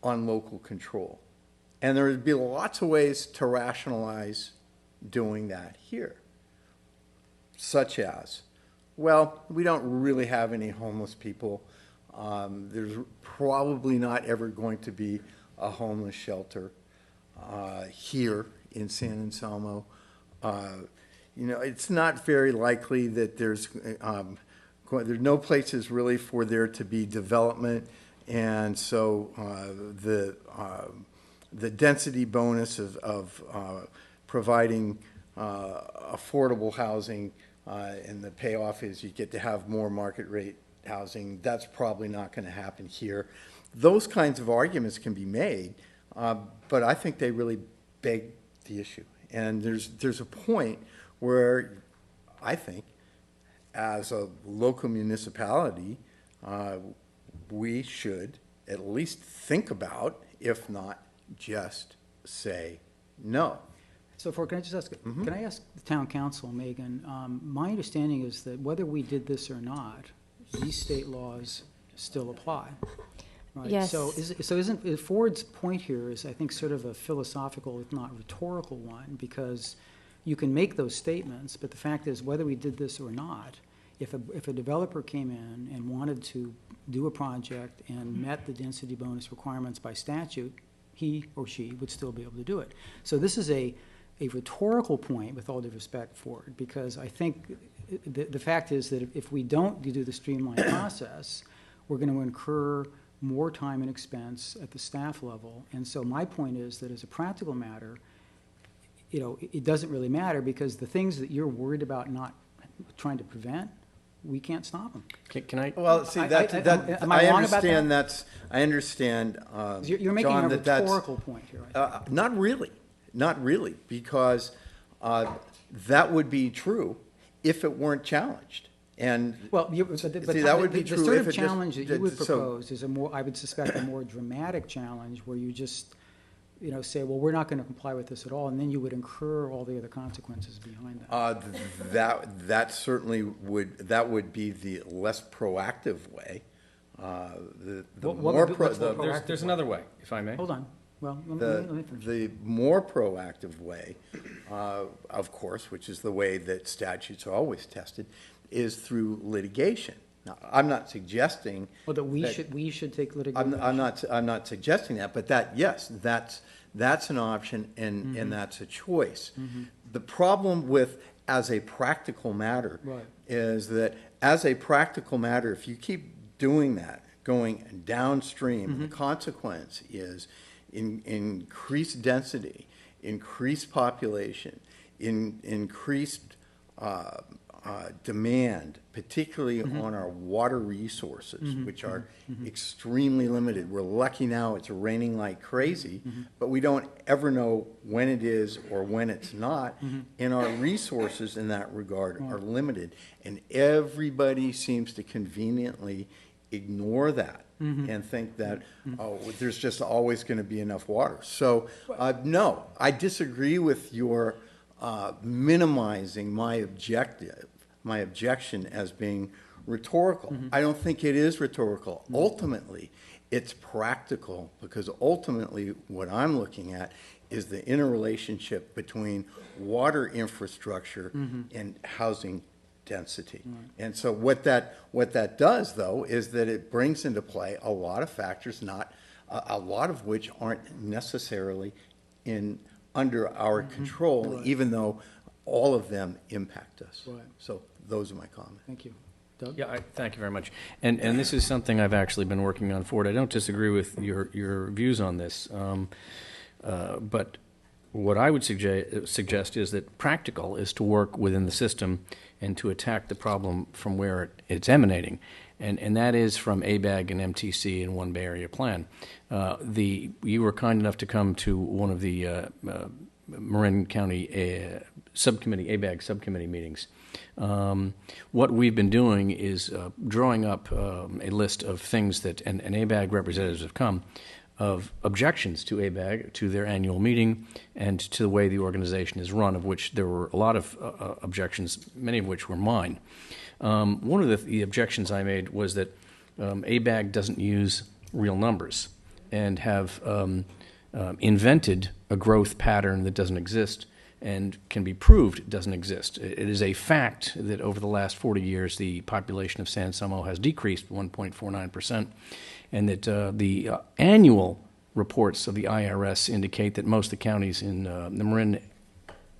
on local control. And there would be lots of ways to rationalize doing that here, such as, well, we don't really have any homeless people. There's probably not ever going to be a homeless shelter here in San Anselmo. It's not very likely that there's no places really for there to be development, and so the density bonus of providing affordable housing and the payoff is you get to have more market rate housing. That's probably not going to happen here. Those kinds of arguments can be made, but I think they really beg the issue. And there's a point where I think, as a local municipality, we should at least think about, if not just say no. So, can I just ask? Can I ask the town council, Megan? My understanding is that whether we did this or not, these state laws still apply. Right? Yes. So, isn't Ford's point here is, I think, sort of a philosophical, if not rhetorical one, because you can make those statements, but the fact is, whether we did this or not, if a developer came in and wanted to do a project and met the density bonus requirements by statute, he or she would still be able to do it. So this is a rhetorical point, with all due respect for it, because I think the fact is that if we don't do the streamlined process, we're going to incur more time and expense at the staff level. And so my point is that, as a practical matter, it doesn't really matter, because the things that you're worried about not trying to prevent, we can't stop them. Can I? Well, see, am I wrong about that? I understand, You're making John, a that's rhetorical point here. not really, because that would be true if it weren't challenged. And well, that would be the true sort if of it challenge that you would so- propose is I would suspect, a more dramatic challenge, where you just say, well, we're not going to comply with this at all, and then you would incur all the other consequences behind that. That certainly would be the less proactive way. There's another way, if I may. Hold on. Well, let me finish. The more proactive way, of course, which is the way that statutes are always tested, is through litigation. Now, I'm not suggesting. Well, that we should take litigation. I'm not suggesting that, but that's an option, and that's a choice. The problem with, as a practical matter, is that, as a practical matter, if you keep doing that, going downstream, the consequence is increased density, increased population, increased demand, particularly on our water resources, which are extremely limited. We're lucky now it's raining like crazy, but we don't ever know when it is or when it's not, and our resources in that regard are limited. And everybody seems to conveniently ignore that and think that, there's just always going to be enough water. So, no, I disagree with your minimizing my objection as being rhetorical. I don't think it is rhetorical. Ultimately, it's practical, because ultimately what I'm looking at is the interrelationship between water infrastructure and housing density. And so what that does, though, is that it brings into play a lot of factors, not a lot of which aren't necessarily under our control, even though all of them impact us. So those are my comments. Thank you. Doug? Yeah, thank you very much. And this is something I've actually been working on, Ford. I don't disagree with your views on this, but what I would suggest is that practical is to work within the system and to attack the problem from where it's emanating. And that is from ABAG and MTC and One Bay Area Plan. You were kind enough to come to one of the Marin County subcommittee, ABAG subcommittee meetings. What we've been doing is drawing up a list of things that, and ABAG representatives have come, of objections to ABAG, to their annual meeting, and to the way the organization is run, of which there were a lot of objections, many of which were mine. One of the objections I made was that ABAG doesn't use real numbers and have invented a growth pattern that doesn't exist and can be proved doesn't exist. It is a fact that over the last 40 years, the population of San Anselmo has decreased 1.49%, and that the annual reports of the IRS indicate that most of the counties in the Marin,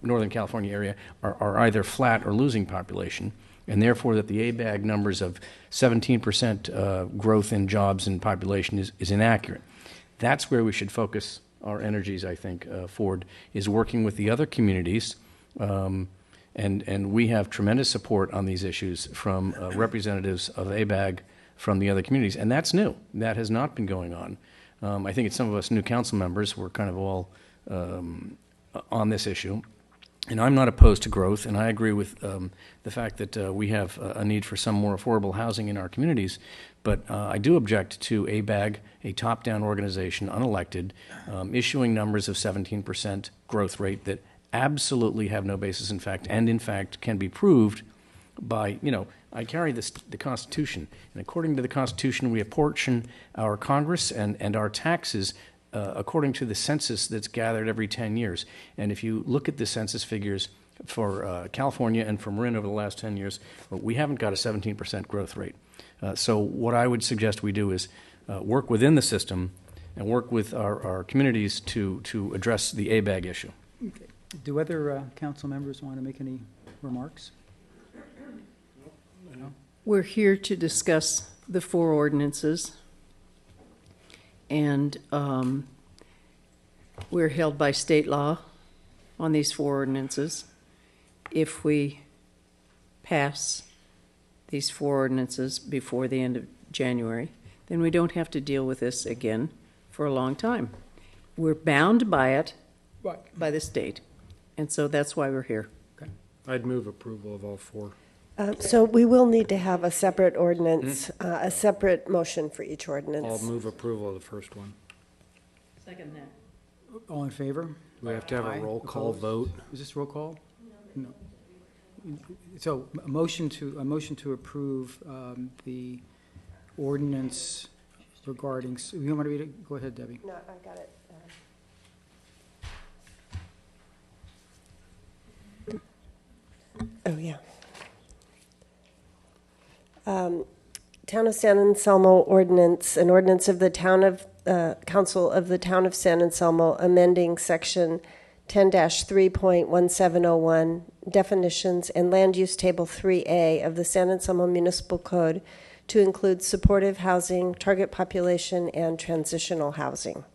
Northern California area are either flat or losing population, and therefore that the ABAG numbers of 17% growth in jobs and population is inaccurate. That's where we should focus our energies, I think, Ford, is working with the other communities And we have tremendous support on these issues from representatives of ABAG from the other communities, and that's new. That has not been going on. I think it's some of us new council members were kind of all on this issue. And I'm not opposed to growth, and I agree with the fact that we have a need for some more affordable housing in our communities. But I do object to ABAG, a top-down organization, unelected, issuing numbers of 17% growth rate that absolutely have no basis in fact, and in fact can be proved by, I carry the Constitution, and according to the Constitution, we apportion our Congress and our taxes according to the census that's gathered every 10 years. And if you look at the census figures for California and for Marin over the last 10 years, we haven't got a 17% growth rate. So what I would suggest we do is work within the system and work with our communities to address the ABAG issue. Okay. Do other council members want to make any remarks? No? We're here to discuss the 4 ordinances. And we're held by state law on these 4 ordinances. If we pass these 4 ordinances before the end of January, then we don't have to deal with this again for a long time. We're bound by it, by the state, and so that's why we're here. Okay. I'd move approval of all 4. So we will need to have a separate ordinance, a separate motion for each ordinance. I'll move approval of the first one. Second that. All in favor? We have to have a roll call vote. Is this roll call? No. So a motion to approve the ordinance regarding, you want to read it? Go ahead, Debbie. No, I got it. Oh, yeah. Town of San Anselmo ordinance, an ordinance of the Town of Council of the Town of San Anselmo, amending section 10-3.1701, definitions and land use table 3A of the San Anselmo Municipal Code to include supportive housing, target population, and transitional housing.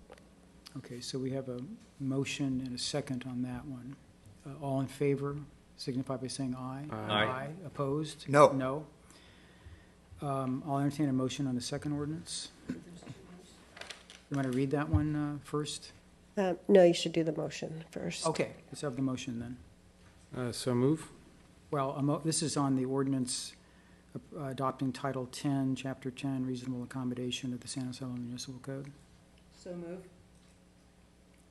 Okay, so we have a motion and a second on that one. All in favor, signify by saying aye. Aye. Opposed? No. No. I'll entertain a motion on the second ordinance. You want to read that one first? No, you should do the motion first. Okay, let's have the motion then. So move. Well, this is on the ordinance adopting Title 10, Chapter 10, Reasonable Accommodation of the San Anselmo Municipal Code. So move.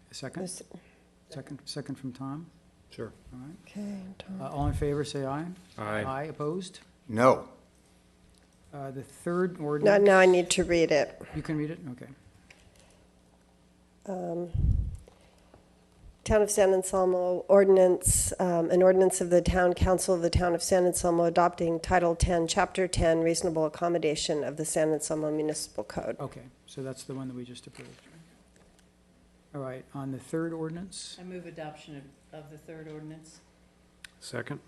A second? Second from Tom? Sure. All right. Okay, Tom. All in favor, say aye. Aye. Aye. Opposed? No. The third ordinance. Now I need to read it. You can read it? Okay. Town of San Anselmo ordinance, an ordinance of the Town Council of the Town of San Anselmo adopting Title 10, Chapter 10, Reasonable Accommodation of the San Anselmo Municipal Code. Okay, so that's the one that we just approved. All right, on the third ordinance, I move adoption of the 3rd ordinance. Second.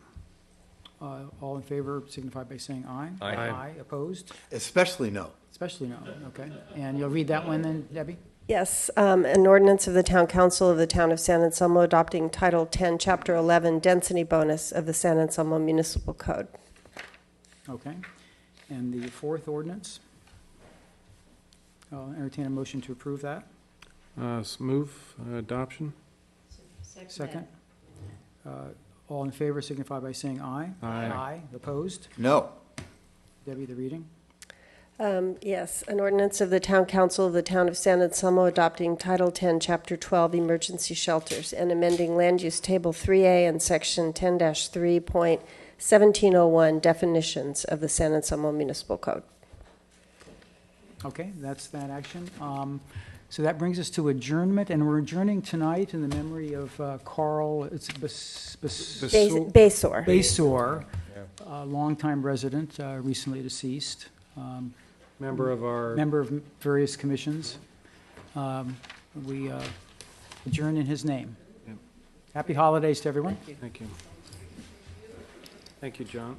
all in favor signify by saying aye. Aye. Aye. Opposed? Especially no. Especially no, okay. And you'll read that one then, Debbie? Yes, an ordinance of the Town Council of the Town of San Anselmo adopting Title 10, Chapter 11, Density Bonus of the San Anselmo Municipal Code. Okay. And the fourth ordinance? I'll entertain a motion to approve that. Move adoption. Second. All in favor signify by saying aye. Aye. Aye. Opposed? No. Debbie, the reading? Yes, an ordinance of the Town Council of the Town of San Anselmo adopting Title 10, Chapter 12, Emergency Shelters, and amending Land Use Table 3A and Section 10-3.1701, definitions of the San Anselmo Municipal Code. Okay, that's that action. So that brings us to adjournment, and we're adjourning tonight in the memory of Carl, it's Basor. Basor, a longtime resident, recently deceased. Member of various commissions. We adjourn in his name. Yep. Happy holidays to everyone. Thank you. Thank you, John.